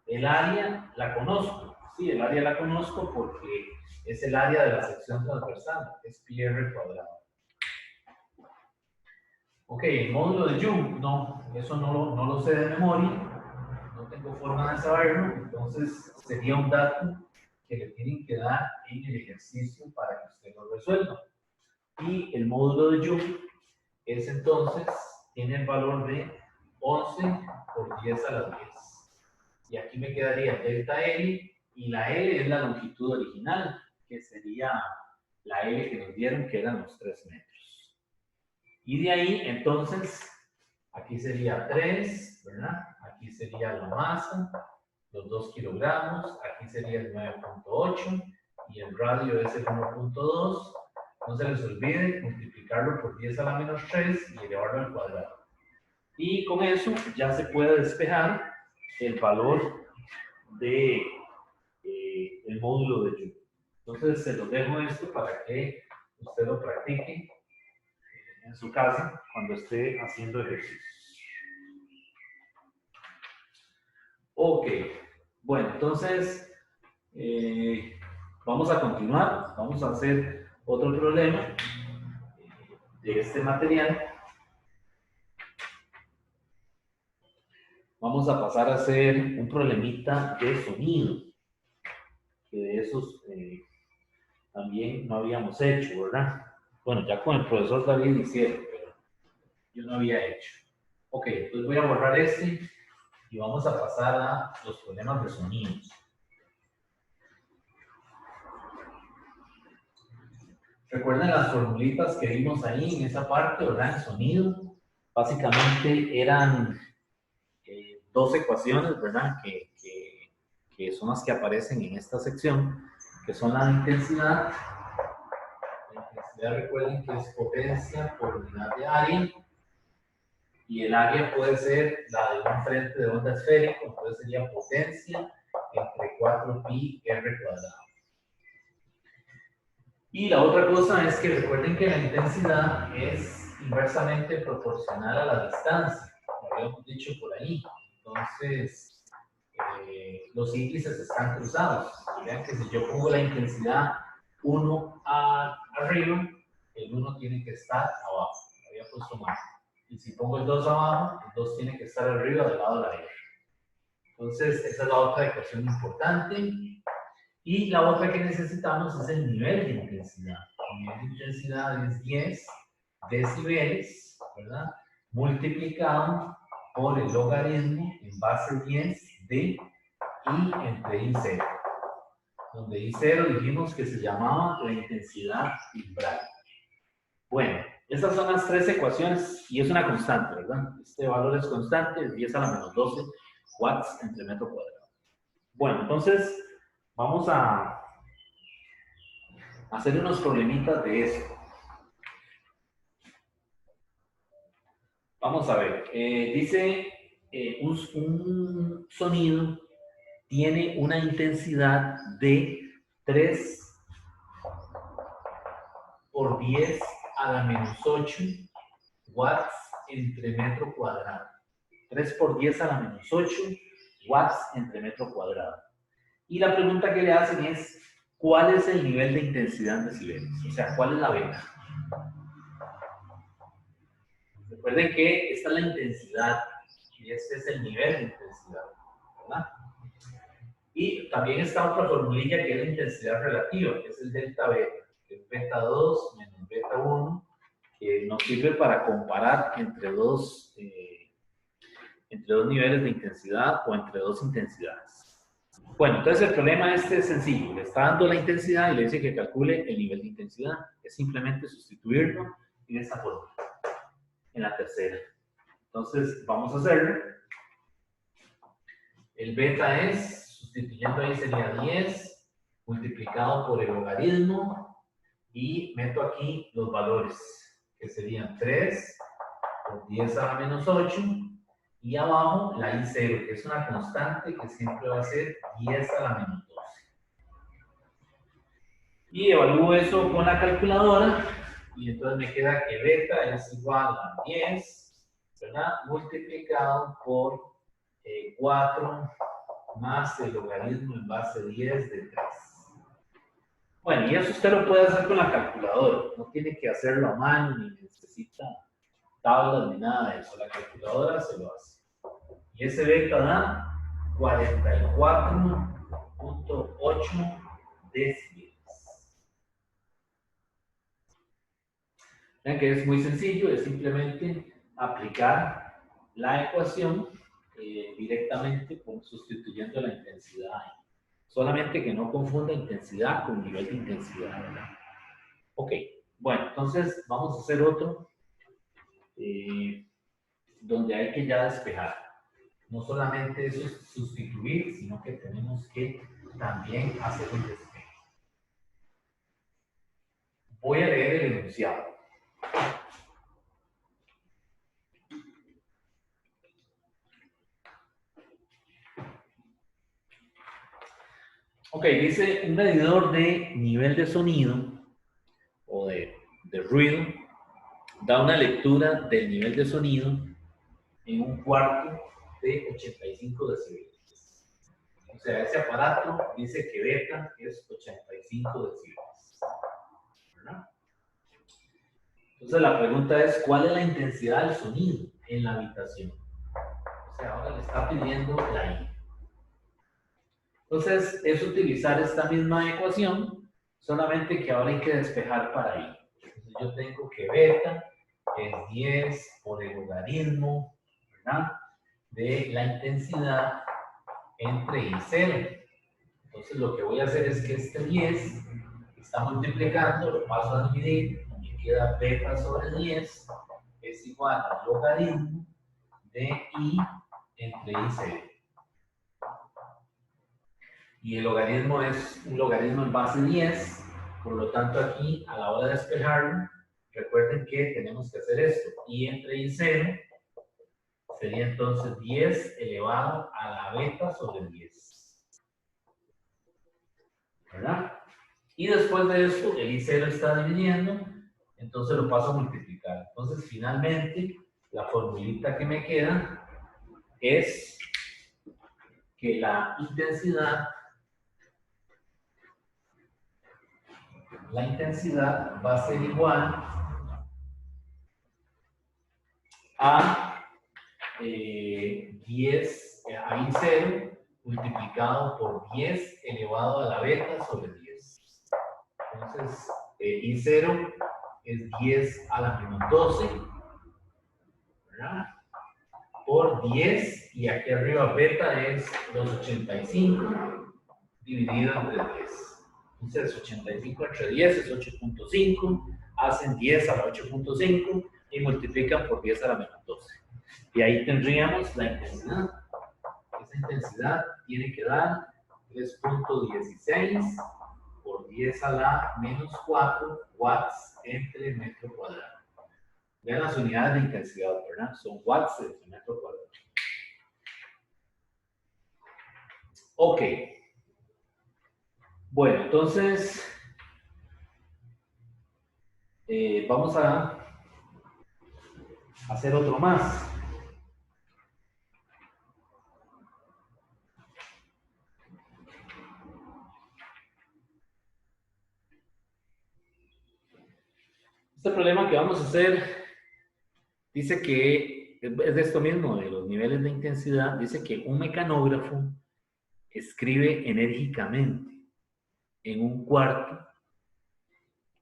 [SPEAKER 1] El área la conozco, sí, el área la conozco porque es el área de la sección transversal, es pi r cuadrado. Ok, el módulo de Young, no, eso no lo sé de memoria, no tengo forma de saberlo, entonces sería un dato que le tienen que dar en el ejercicio para que usted lo resuelva. Y el módulo de Young es entonces, tiene el valor de 11 por 10 a la 10. Y aquí me quedaría delta L, y la L es la longitud original, que sería la L que nos dieron, que eran los 3 metros. Y de ahí, entonces, aquí sería 3, ¿verdad? Aquí sería la masa, los 2 kilogramos, aquí sería el 9.8, y el radio es el 1.2. No se les olvide multiplicarlo por 10 a la menos 3 y elevarlo al cuadrado. Y con eso ya se puede despejar el valor de el módulo de Joule. Entonces se lo dejo esto para que usted lo practique en su casa cuando esté haciendo ejercicios. Ok, bueno, entonces vamos a continuar, vamos a hacer otro problema de este material. Vamos a pasar a hacer un problemita de sonido, que de esos también no habíamos hecho, ¿verdad? Bueno, ya con el profesor David hicieron, pero yo no había hecho. Ok, entonces voy a borrar este y vamos a pasar a los problemas de sonidos. Recuerden las formulitas que vimos ahí en esa parte, ¿verdad? El sonido, básicamente eran 2 ecuaciones, ¿verdad? Que son las que aparecen en esta sección, que son la intensidad. La intensidad, recuerden que es potencia por unidad de área, y el área puede ser la de un frente de onda esférico, entonces sería potencia entre 4pi r cuadrado. Y la otra cosa es que recuerden que la intensidad es inversamente proporcional a la distancia, lo habíamos dicho por ahí. Entonces, los índices están cruzados. Vean que si yo pongo la intensidad 1 arriba, el 1 tiene que estar abajo. Había puesto más. Y si pongo el 2 abajo, el 2 tiene que estar arriba del lado de la derecha. Entonces, esa es la otra ecuación importante. Y la otra que necesitamos es el nivel de intensidad. El nivel de intensidad es 10 decibeles, ¿verdad? Multiplicado por el logaritmo en base 10 de I entre I0. Donde I0 dijimos que se llamaba la intensidad umbral. Bueno, esas son las tres ecuaciones y es una constante, ¿verdad? Este valor es constante, es 10 a la menos 12 watts entre metro cuadrado. Bueno, entonces vamos a hacer unos problemitas de eso. Vamos a ver, dice un sonido tiene una intensidad de 3 por 10 a la menos 8 watts entre metro cuadrado. 3 por 10 a la menos 8 watts entre metro cuadrado. Y la pregunta que le hacen es, ¿cuál es el nivel de intensidad en decibeles? O sea, ¿cuál es la beta? Recuerden que esta es la intensidad y este es el nivel de intensidad, ¿verdad? Y también está otra formulilla que es la intensidad relativa, que es el delta beta, que es beta 2 menos beta 1, que nos sirve para comparar entre dos niveles de intensidad o entre dos intensidades. Bueno, entonces el problema este es sencillo. Le está dando la intensidad y le dice que calcule el nivel de intensidad. Es simplemente sustituirlo en esta fórmula, en la tercera. Entonces, vamos a hacerlo. El beta es, sustituyendo ahí sería 10 multiplicado por el logaritmo y meto aquí los valores, que serían 3 por 10 a la menos 8 y abajo la I0, que es una constante que siempre va a ser 10 a la menos 12. Y evalúo eso con la calculadora y entonces me queda que beta es igual a 10, ¿verdad? Multiplicado por 4 más el logaritmo en base 10 de 3. Bueno, y eso usted lo puede hacer con la calculadora, no tiene que hacerlo a mano, ni necesita tablas ni nada de eso, la calculadora se lo hace. Y ese beta da 44.8 decibeles. Vean que es muy sencillo, es simplemente aplicar la ecuación directamente sustituyendo la intensidad. Solamente que no confunda intensidad con nivel de intensidad, ¿verdad? Ok, bueno, entonces vamos a hacer otro donde hay que ya despejar. No solamente eso es sustituir, sino que tenemos que también hacer un despeje. Voy a leer el enunciado. Ok, dice un medidor de nivel de sonido o de ruido da una lectura del nivel de sonido en un cuarto de 85 decibeles. O sea, ese aparato dice que beta es 85 decibeles. ¿Verdad? Entonces la pregunta es, ¿cuál es la intensidad del sonido en la habitación? O sea, ahora le está pidiendo la I. Entonces, es utilizar esta misma ecuación, solamente que ahora hay que despejar para I. Entonces, yo tengo que beta es 10 por el logaritmo, ¿verdad?, de la intensidad entre I0. Entonces, lo que voy a hacer es que este 10 está multiplicando, lo paso a dividir, me queda beta sobre 10 es igual al logaritmo de I entre I0. Y el logaritmo es un logaritmo en base 10, por lo tanto aquí a la hora de despejarlo, recuerden que tenemos que hacer esto, I entre I0 sería entonces 10 elevado a la beta sobre 10. ¿Verdad? Y después de esto, el I0 está dividiendo, entonces lo paso a multiplicar. Entonces, finalmente, la formulita que me queda es que la intensidad va a ser igual a 10, a I0 multiplicado por 10 elevado a la beta sobre 10. Entonces, I0 es 10 a la menos 12, ¿verdad? Por 10, y aquí arriba beta es los 85 dividido entre 10. Entonces 85 entre 10 es 8.5, hacen 10 a la 8.5 y multiplican por 10 a la menos 12. Y ahí tendríamos la intensidad. Esa intensidad tiene que dar 3.16 por 10 a la menos 4 watts entre metro cuadrado. Vean las unidades de intensidad, ¿verdad? Son watts de metro cuadrado. Ok. Bueno, entonces vamos a hacer otro más. Este problema que vamos a hacer dice que es de esto mismo, de los niveles de intensidad. Dice que un mecanógrafo escribe enérgicamente en un cuarto,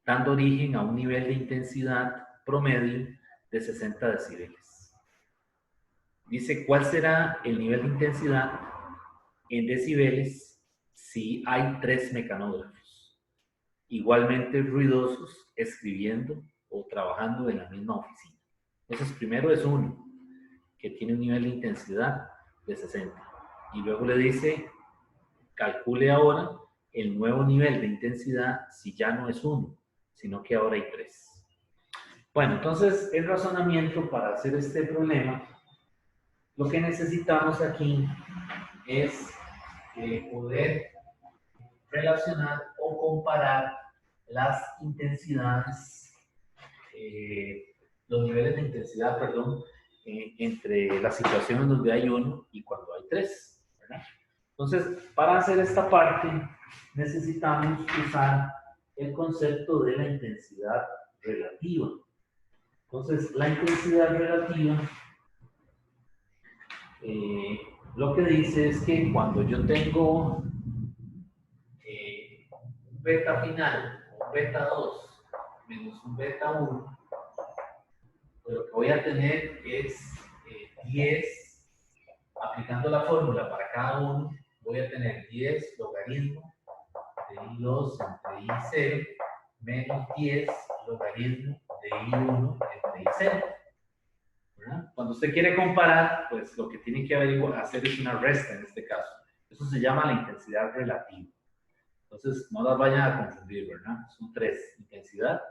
[SPEAKER 1] dando origen a un nivel de intensidad promedio de 60 decibeles. Dice, ¿cuál será el nivel de intensidad en decibeles si hay 3 mecanógrafos igualmente ruidosos escribiendo o trabajando en la misma oficina? Entonces, primero es uno, que tiene un nivel de intensidad de 60. Y luego le dice, calcule ahora el nuevo nivel de intensidad si ya no es 1, sino que ahora hay 3. Bueno, entonces el razonamiento para hacer este problema, lo que necesitamos aquí es poder relacionar o comparar las intensidades, los niveles de intensidad, perdón, entre las situaciones donde hay 1 y cuando hay 3, ¿verdad? Entonces, para hacer esta parte, necesitamos usar el concepto de la intensidad relativa. Entonces, la intensidad relativa lo que dice es que cuando yo tengo un beta final, un beta 2 menos un beta 1, pues lo que voy a tener es 10, aplicando la fórmula para cada uno, voy a tener 10 logaritmo de I2 entre I0 menos 10 logaritmo de I1 entre I0. ¿Verdad? Cuando usted quiere comparar, pues lo que tiene que hacer es una resta en este caso. Eso se llama la intensidad relativa. Entonces, no las vayan a confundir, ¿verdad? Son 3. Intensidad,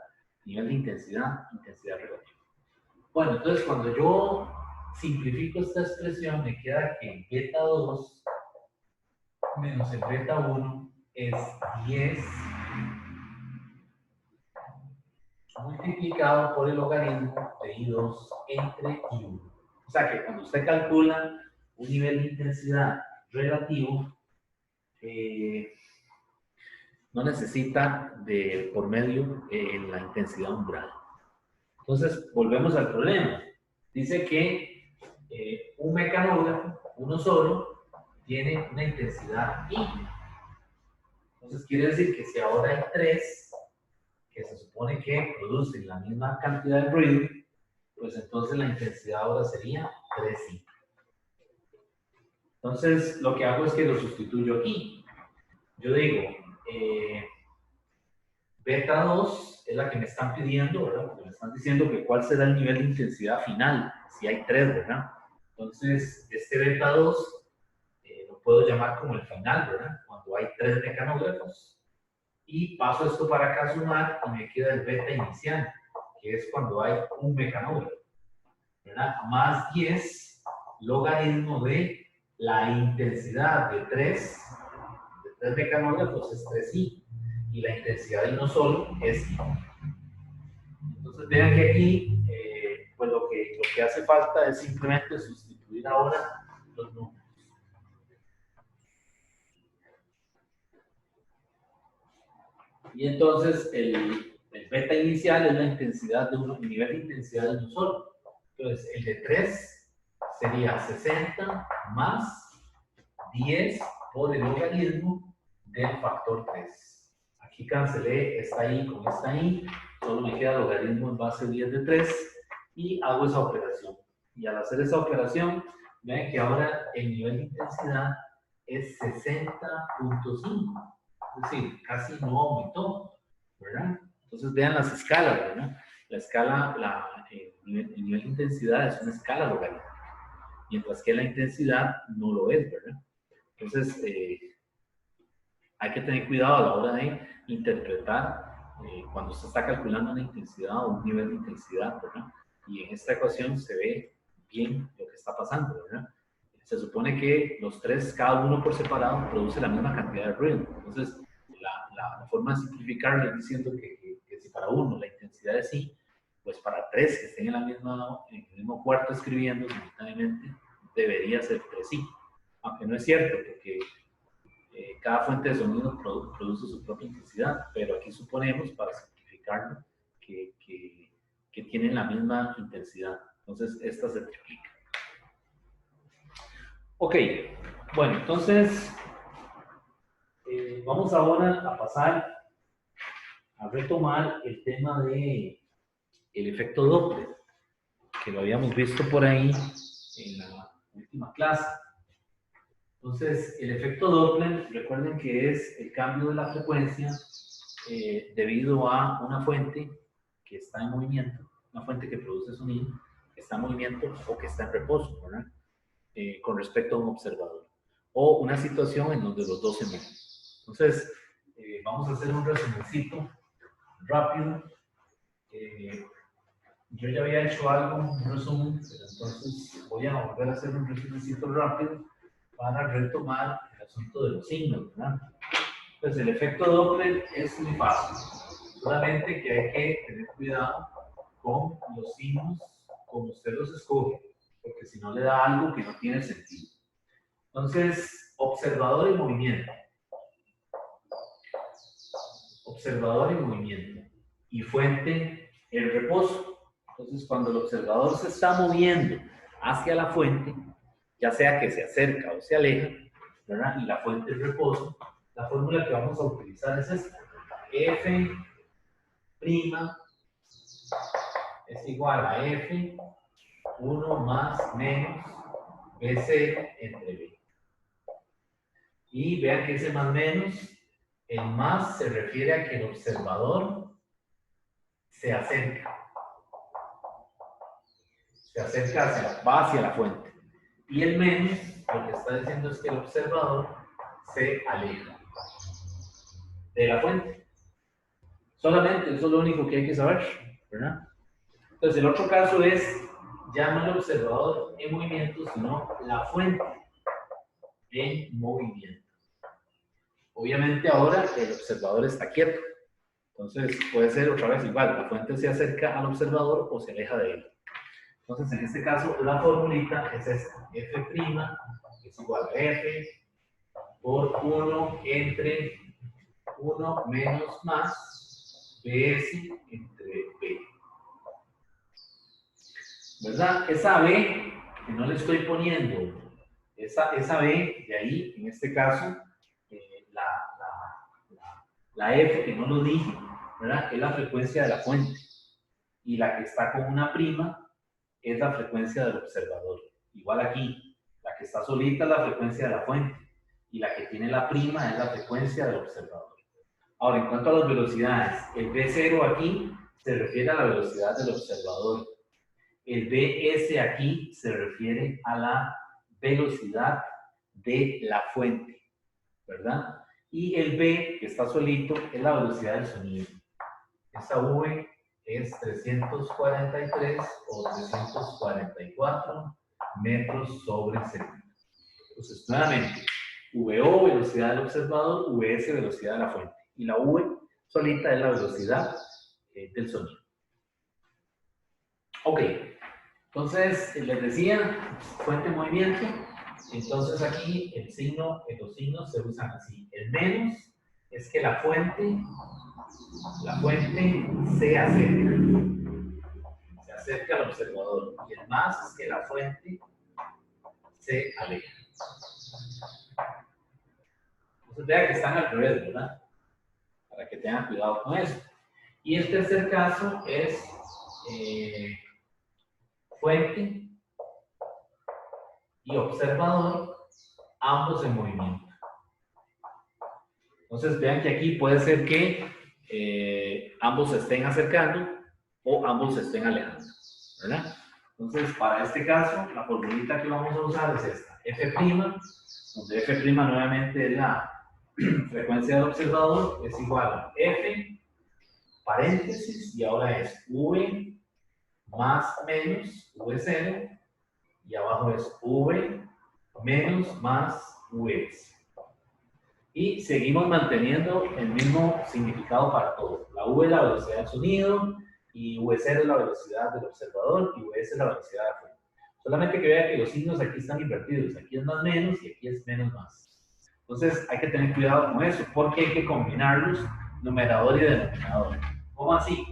[SPEAKER 1] nivel de intensidad, intensidad relativa. Bueno, entonces cuando yo simplifico esta expresión, me queda que el beta 2 menos el beta 1 es 10 multiplicado por el logaritmo de I2 entre I1. O sea que cuando usted calcula un nivel de intensidad relativo, no necesita de por medio la intensidad umbral. Entonces, volvemos al problema. Dice que un mecanógrafo, uno solo, tiene una intensidad I. Entonces, quiere decir que si ahora hay 3, que se supone que producen la misma cantidad de ruido, pues entonces la intensidad ahora sería 3i. Entonces, lo que hago es que lo sustituyo aquí. Yo digo, beta 2 es la que me están pidiendo, ¿verdad? Porque me están diciendo que cuál será el nivel de intensidad final, si hay 3, ¿verdad? Entonces, este beta 2 lo puedo llamar como el final, ¿verdad? Cuando hay 3 mecanógrafos. Y paso esto para acá a sumar y me queda el beta inicial, que es cuando hay un mecanógrafo, ¿verdad? Más 10 logaritmo de la intensidad de 3 mecanógrafos es 3i, y la intensidad de uno solo es i. Entonces vean que aquí, pues lo que hace falta es simplemente sustituir ahora los números. Y entonces el beta inicial es la intensidad de el nivel de intensidad de uno solo. Entonces el de 3 sería 60 más 10 por el logaritmo del factor 3. Aquí cancelé esta i con esta i, solo me queda logaritmo en base 10 de 3 y hago esa operación. Y al hacer esa operación, ven que ahora el nivel de intensidad es 60.5. Es decir, casi no aumentó, ¿verdad? Entonces vean las escalas, ¿verdad? La escala, el nivel de intensidad es una escala logarítmica, mientras que la intensidad no lo es, ¿verdad? Entonces, hay que tener cuidado a la hora de interpretar cuando se está calculando una intensidad o un nivel de intensidad, ¿verdad? Y en esta ecuación se ve bien lo que está pasando, ¿verdad? Se supone que los tres, cada uno por separado, produce la misma cantidad de ruido. Entonces, la forma de simplificarlo es diciendo que si para uno la intensidad es I, pues para tres que estén en el mismo cuarto escribiendo simultáneamente, debería ser 3i. Aunque no es cierto, porque cada fuente de sonido produce su propia intensidad, pero aquí suponemos, para simplificarlo, que tienen la misma intensidad. Entonces, esta se triplica. Ok, bueno, entonces vamos ahora a pasar a retomar el tema de el efecto Doppler, que lo habíamos visto por ahí en la última clase. Entonces, el efecto Doppler, recuerden que es el cambio de la frecuencia debido a una fuente que está en movimiento, una fuente que produce sonido, que está en movimiento o que está en reposo, ¿verdad? Con respecto a un observador. O una situación en donde los dos se mueven. Entonces, vamos a hacer un resumencito rápido. Yo ya había hecho algo, un resumen, pero entonces voy a volver a hacer un resumencito rápido para retomar el asunto de los signos, ¿verdad? Entonces, el efecto Doppler es muy fácil, solamente que hay que tener cuidado con los signos como usted los escoge, porque si no le da algo que no tiene sentido. Entonces, observador y movimiento. Observador y movimiento. Y fuente, el reposo. Entonces, cuando el observador se está moviendo hacia la fuente, ya sea que se acerca o se aleja, ¿verdad? Y la fuente es reposo, la fórmula que vamos a utilizar es esta. F' es igual a F 1 más menos BC entre B. Y vean que ese más menos, el más se refiere a que el observador se acerca. Se acerca va hacia la fuente. Y el menos, lo que está diciendo es que el observador se aleja de la fuente. Solamente eso es lo único que hay que saber, ¿verdad? Entonces, el otro caso es, ya no el observador en movimiento, sino la fuente en movimiento. Obviamente ahora el observador está quieto. Entonces, puede ser otra vez igual, la fuente se acerca al observador o se aleja de él. Entonces, en este caso, la formulita es esta. F' es igual a F por 1 entre 1 menos más BS entre B. ¿Verdad? Esa B, que no le estoy poniendo, esa B de ahí, en este caso, la F, que no lo dije, ¿verdad? Es la frecuencia de la fuente. Y la que está con una prima es la frecuencia del observador. Igual aquí, la que está solita es la frecuencia de la fuente. Y la que tiene la prima es la frecuencia del observador. Ahora, en cuanto a las velocidades, el B0 aquí se refiere a la velocidad del observador. El BS aquí se refiere a la velocidad de la fuente, ¿verdad? Y el B, que está solito, es la velocidad del sonido. Esa V es 343 o 344 metros sobre segundo. Entonces, nuevamente, VO, velocidad del observador, VS, velocidad de la fuente. Y la V solita es la velocidad del sonido. Ok, entonces les decía, fuente de movimiento. Entonces aquí el signo, los signos se usan así. El menos es que la fuente se acerca al observador. Y el más es que la fuente se aleja. Entonces vean que están al revés, ¿verdad? Para que tengan cuidado con eso. Y el tercer caso es fuente y observador, ambos en movimiento. Entonces vean que aquí puede ser que ambos se estén acercando o ambos se estén alejando, ¿verdad? Entonces, para este caso, la formulita que vamos a usar es esta, F', donde F' nuevamente es la frecuencia del observador, es igual a F, paréntesis, y ahora es V más menos V0, y abajo es V menos más Vs. Y seguimos manteniendo el mismo significado para todo. La V es la velocidad del sonido, y V0 es la velocidad del observador, y Vs es la velocidad de la fuente. Solamente que vea que los signos aquí están invertidos. Aquí es más menos y aquí es menos más. Entonces hay que tener cuidado con eso, porque hay que combinarlos, numerador y denominador. ¿Cómo así?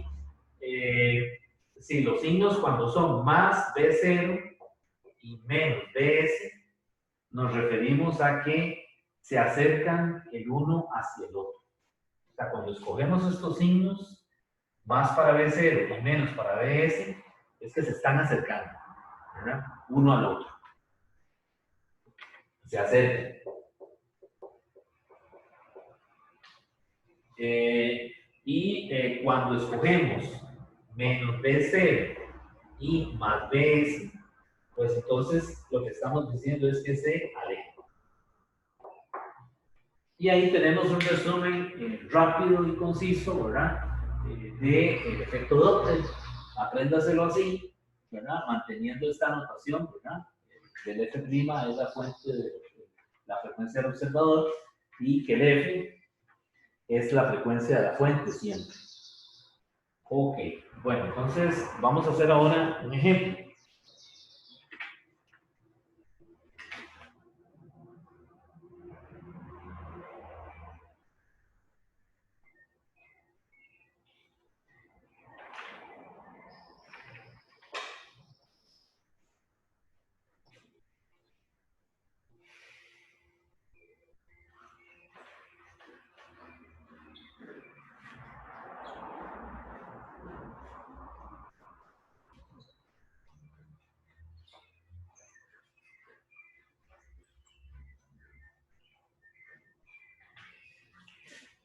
[SPEAKER 1] Si los signos cuando son más B0 y menos BS, nos referimos a que se acercan el uno hacia el otro. O sea, cuando escogemos estos signos, más para B0 y menos para BS, es que se están acercando, ¿verdad? Uno al otro. Se acercan. Cuando escogemos menos B0 y más BS, pues entonces lo que estamos diciendo es que se aleja. Y ahí tenemos un resumen rápido y conciso, ¿verdad? Del efecto Doppler. Apréndaselo así, ¿verdad? Manteniendo esta anotación, ¿verdad? El F' es la fuente de la frecuencia del observador y que el F es la frecuencia de la fuente siempre. Ok, bueno, entonces vamos a hacer ahora un ejemplo.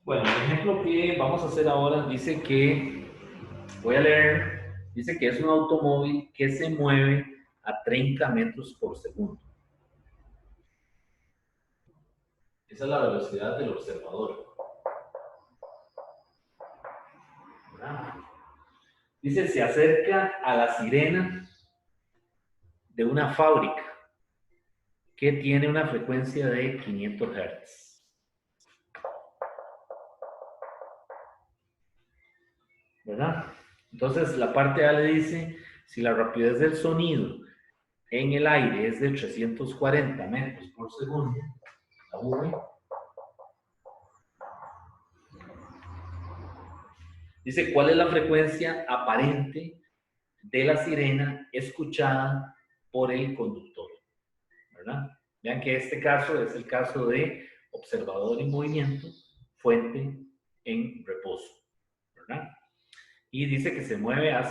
[SPEAKER 1] Bueno, el ejemplo que vamos a hacer ahora dice que, voy a leer, dice que es un automóvil que se mueve a 30 metros por segundo. Esa es la velocidad del observador. ¿Verdad? Dice, se acerca a la sirena de una fábrica que tiene una frecuencia de 500 Hz. ¿Verdad? Entonces, la parte A le dice, si la rapidez del sonido en el aire es de 340 metros por segundo, la V, dice, ¿cuál es la frecuencia aparente de la sirena escuchada por el conductor? ¿Verdad? Vean que este caso es el caso de observador en movimiento, fuente en reposo. ¿Verdad? Y dice que se mueve a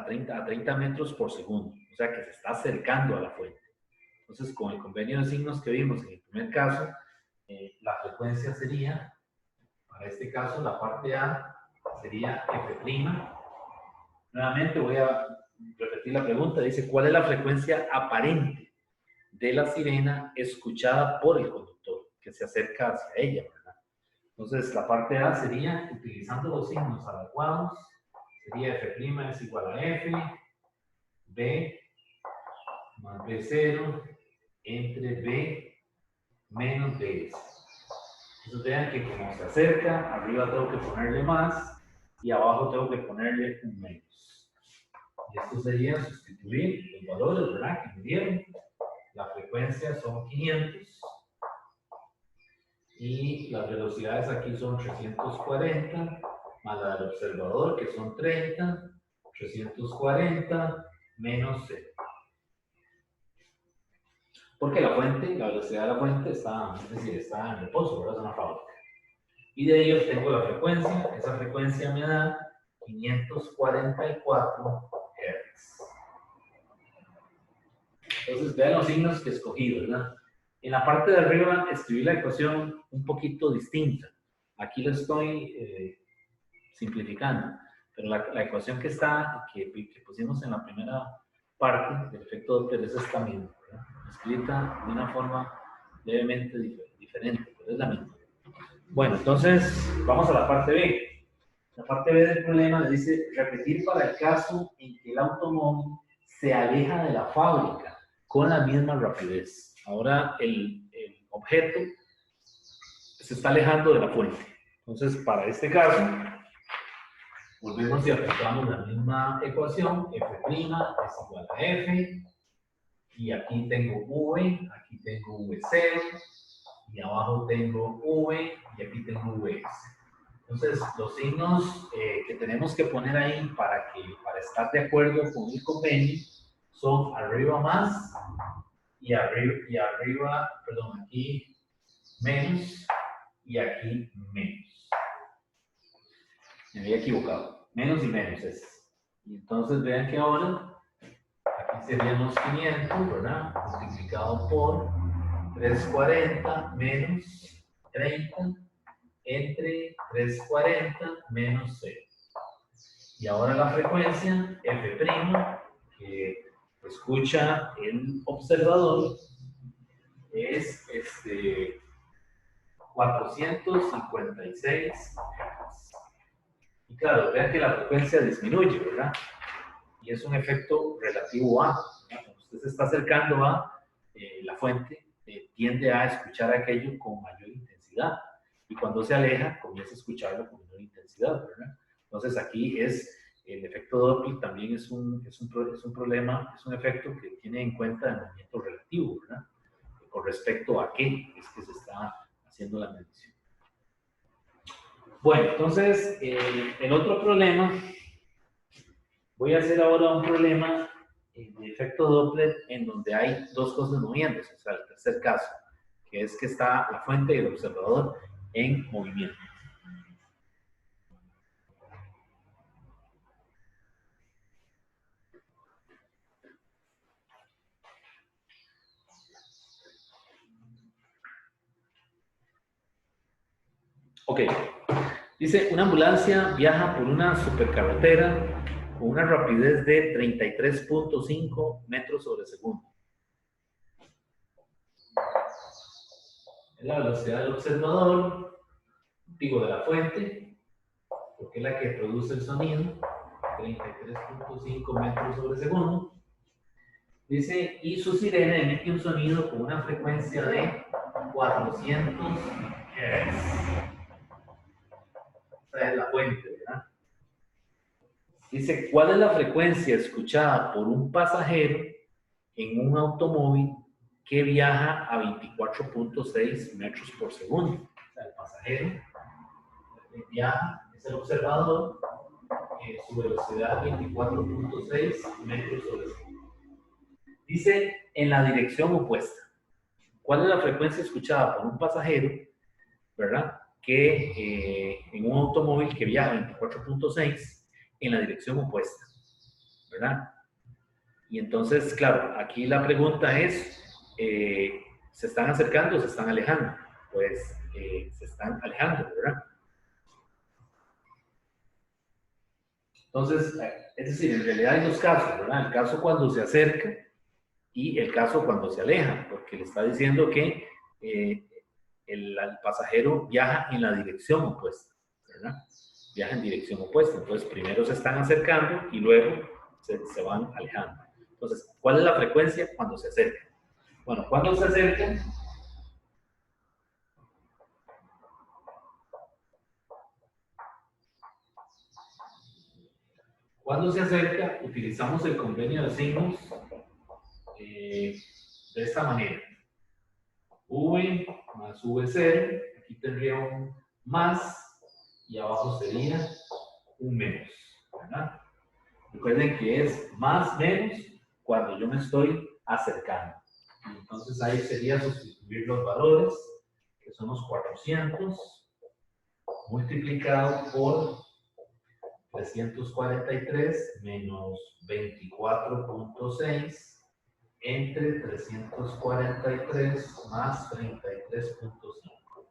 [SPEAKER 1] 30 metros por segundo, o sea que se está acercando a la fuente. Entonces, con el convenio de signos que vimos en el primer caso, la frecuencia sería, para este caso, la parte A sería F'. Nuevamente voy a repetir la pregunta, dice, ¿cuál es la frecuencia aparente de la sirena escuchada por el conductor que se acerca hacia ella, ¿verdad? Entonces, la parte A sería, utilizando los signos adecuados, sería F' es igual a F, B más B0 entre B menos BS. Entonces vean que como se acerca, arriba tengo que ponerle más y abajo tengo que ponerle un menos. Y esto sería sustituir los valores, ¿verdad? Que me dieron. La frecuencia son 500 y las velocidades aquí son 340 más la del observador, que son 30, 340 menos 0. Porque la fuente, la velocidad de la fuente está, es decir, está en reposo, ¿verdad? Es una fábrica. Y de ahí obtengo la frecuencia. Esa frecuencia me da 544 Hz. Entonces, vean los signos que escogí, ¿verdad? En la parte de arriba escribí la ecuación un poquito distinta. Aquí lo estoy simplificando, pero la ecuación que está, que pusimos en la primera parte del efecto Doppler es esta misma, ¿verdad? Escrita de una forma levemente diferente, pero es la misma. Bueno, entonces vamos a la parte B. La parte B del problema le dice repetir para el caso en que el automóvil se aleja de la fábrica con la misma rapidez. Ahora el objeto se está alejando de la fuente. Entonces, para este caso, volvemos y aplicamos la misma ecuación. F' es igual a F. Y aquí tengo V, aquí tengo V0. Y abajo tengo V y aquí tengo Vs. Entonces, los signos que tenemos que poner ahí para estar de acuerdo con el convenio son arriba más y arriba, perdón, aquí menos y aquí menos. Me había equivocado. Menos y menos es. Y entonces vean que ahora, aquí serían los 500, ¿verdad? Multiplicado por 340 menos 30 entre 340 menos 0. Y ahora la frecuencia F', que escucha el observador, es 456 Hz. Y claro, vean que la frecuencia disminuye, ¿verdad? Y es un efecto relativo a. Cuando usted se está acercando a la fuente, tiende a escuchar aquello con mayor intensidad. Y cuando se aleja, comienza a escucharlo con menor intensidad, ¿verdad? Entonces aquí es el efecto Doppler también es un problema, es un efecto que tiene en cuenta el movimiento relativo, ¿verdad? Con respecto a qué es que se está haciendo la medición. Bueno, entonces el otro problema, voy a hacer ahora un problema de efecto Doppler en donde hay dos cosas moviéndose, o sea, el tercer caso, que es que está la fuente y el observador en movimiento. Ok, dice, una ambulancia viaja por una supercarretera con una rapidez de 33.5 metros sobre segundo. Es la velocidad del observador, digo de la fuente, porque es la que produce el sonido, 33.5 metros sobre segundo. Dice, y su sirena emite un sonido con una frecuencia de 400 Hz. Esta es la fuente, ¿verdad? Dice, ¿cuál es la frecuencia escuchada por un pasajero en un automóvil que viaja a 24.6 metros por segundo? O sea, el pasajero viaja, es el observador, su velocidad 24.6 metros sobre segundo. Dice, en la dirección opuesta. ¿Cuál es la frecuencia escuchada por un pasajero, verdad? Que en un automóvil que viaja a 24.6 en la dirección opuesta, ¿verdad? Y entonces, claro, aquí la pregunta es, ¿se están acercando o se están alejando? Pues se están alejando, ¿verdad? Entonces, es decir, en realidad hay dos casos, ¿verdad? El caso cuando se acerca y el caso cuando se aleja, porque le está diciendo que el pasajero viaja en la dirección opuesta, ¿verdad? Viaja en dirección opuesta. Entonces, primero se están acercando y luego se van alejando. Entonces, ¿cuál es la frecuencia cuando se acercan? Bueno, cuando se acercan, Cuando se acerca, utilizamos el convenio de signos de esta manera. V más V0, aquí tendría un más y abajo sería un menos, ¿verdad? Recuerden que es más menos cuando yo me estoy acercando. Entonces ahí sería sustituir los valores, que son los 400, multiplicado por 343 menos 24.6 entre 343 más 33.5.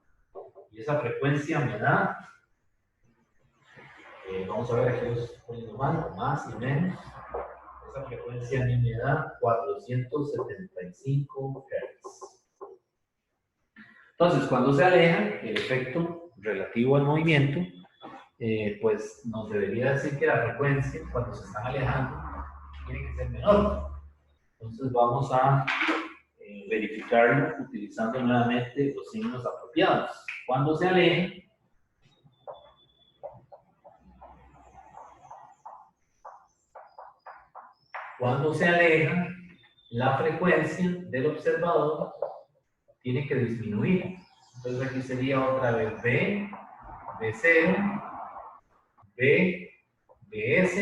[SPEAKER 1] Y esa frecuencia me da, vamos a ver aquí los estoy poniendo mal, más y menos. Esa frecuencia a mí me da 475 Hz. Entonces, cuando se alejan, el efecto relativo al movimiento, pues nos debería decir que la frecuencia, cuando se están alejando, tiene que ser menor. Entonces vamos a verificarlo utilizando nuevamente los signos apropiados. Cuando se alejen, la frecuencia del observador tiene que disminuir. Entonces aquí sería otra vez B, B0, B, BS.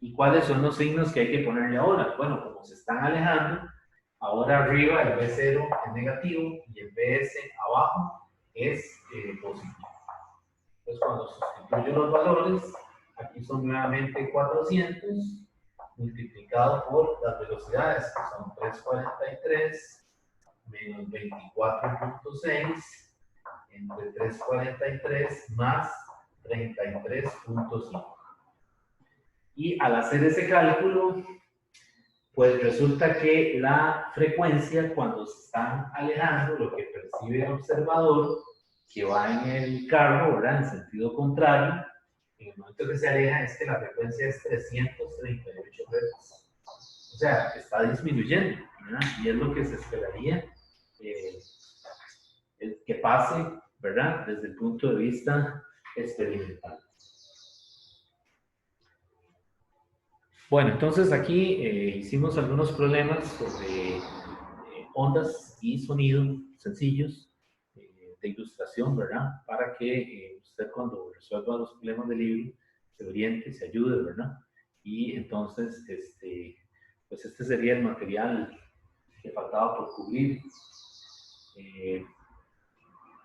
[SPEAKER 1] ¿Y cuáles son los signos que hay que ponerle ahora? Bueno, como se están alejando, ahora arriba el B0 es negativo y el BS abajo es positivo. Entonces cuando sustituyo los valores, aquí son nuevamente 400 multiplicado por las velocidades, que son 343 menos 24.6 entre 343 más 33.5. Y al hacer ese cálculo, pues resulta que la frecuencia cuando se están alejando, lo que percibe el observador que va en el carro, ¿verdad? En sentido contrario, en el momento que se aleja es que la frecuencia es 338 Hz. O sea, está disminuyendo, ¿verdad? Y es lo que se esperaría que pase, ¿verdad? Desde el punto de vista experimental. Bueno, entonces aquí hicimos algunos problemas sobre ondas y sonido sencillos de ilustración, ¿verdad? Para que usted cuando resuelva los problemas del libro se oriente, se ayude, ¿verdad? Y entonces, pues este sería el material que faltaba por cubrir.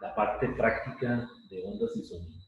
[SPEAKER 1] La parte práctica de ondas y sonido.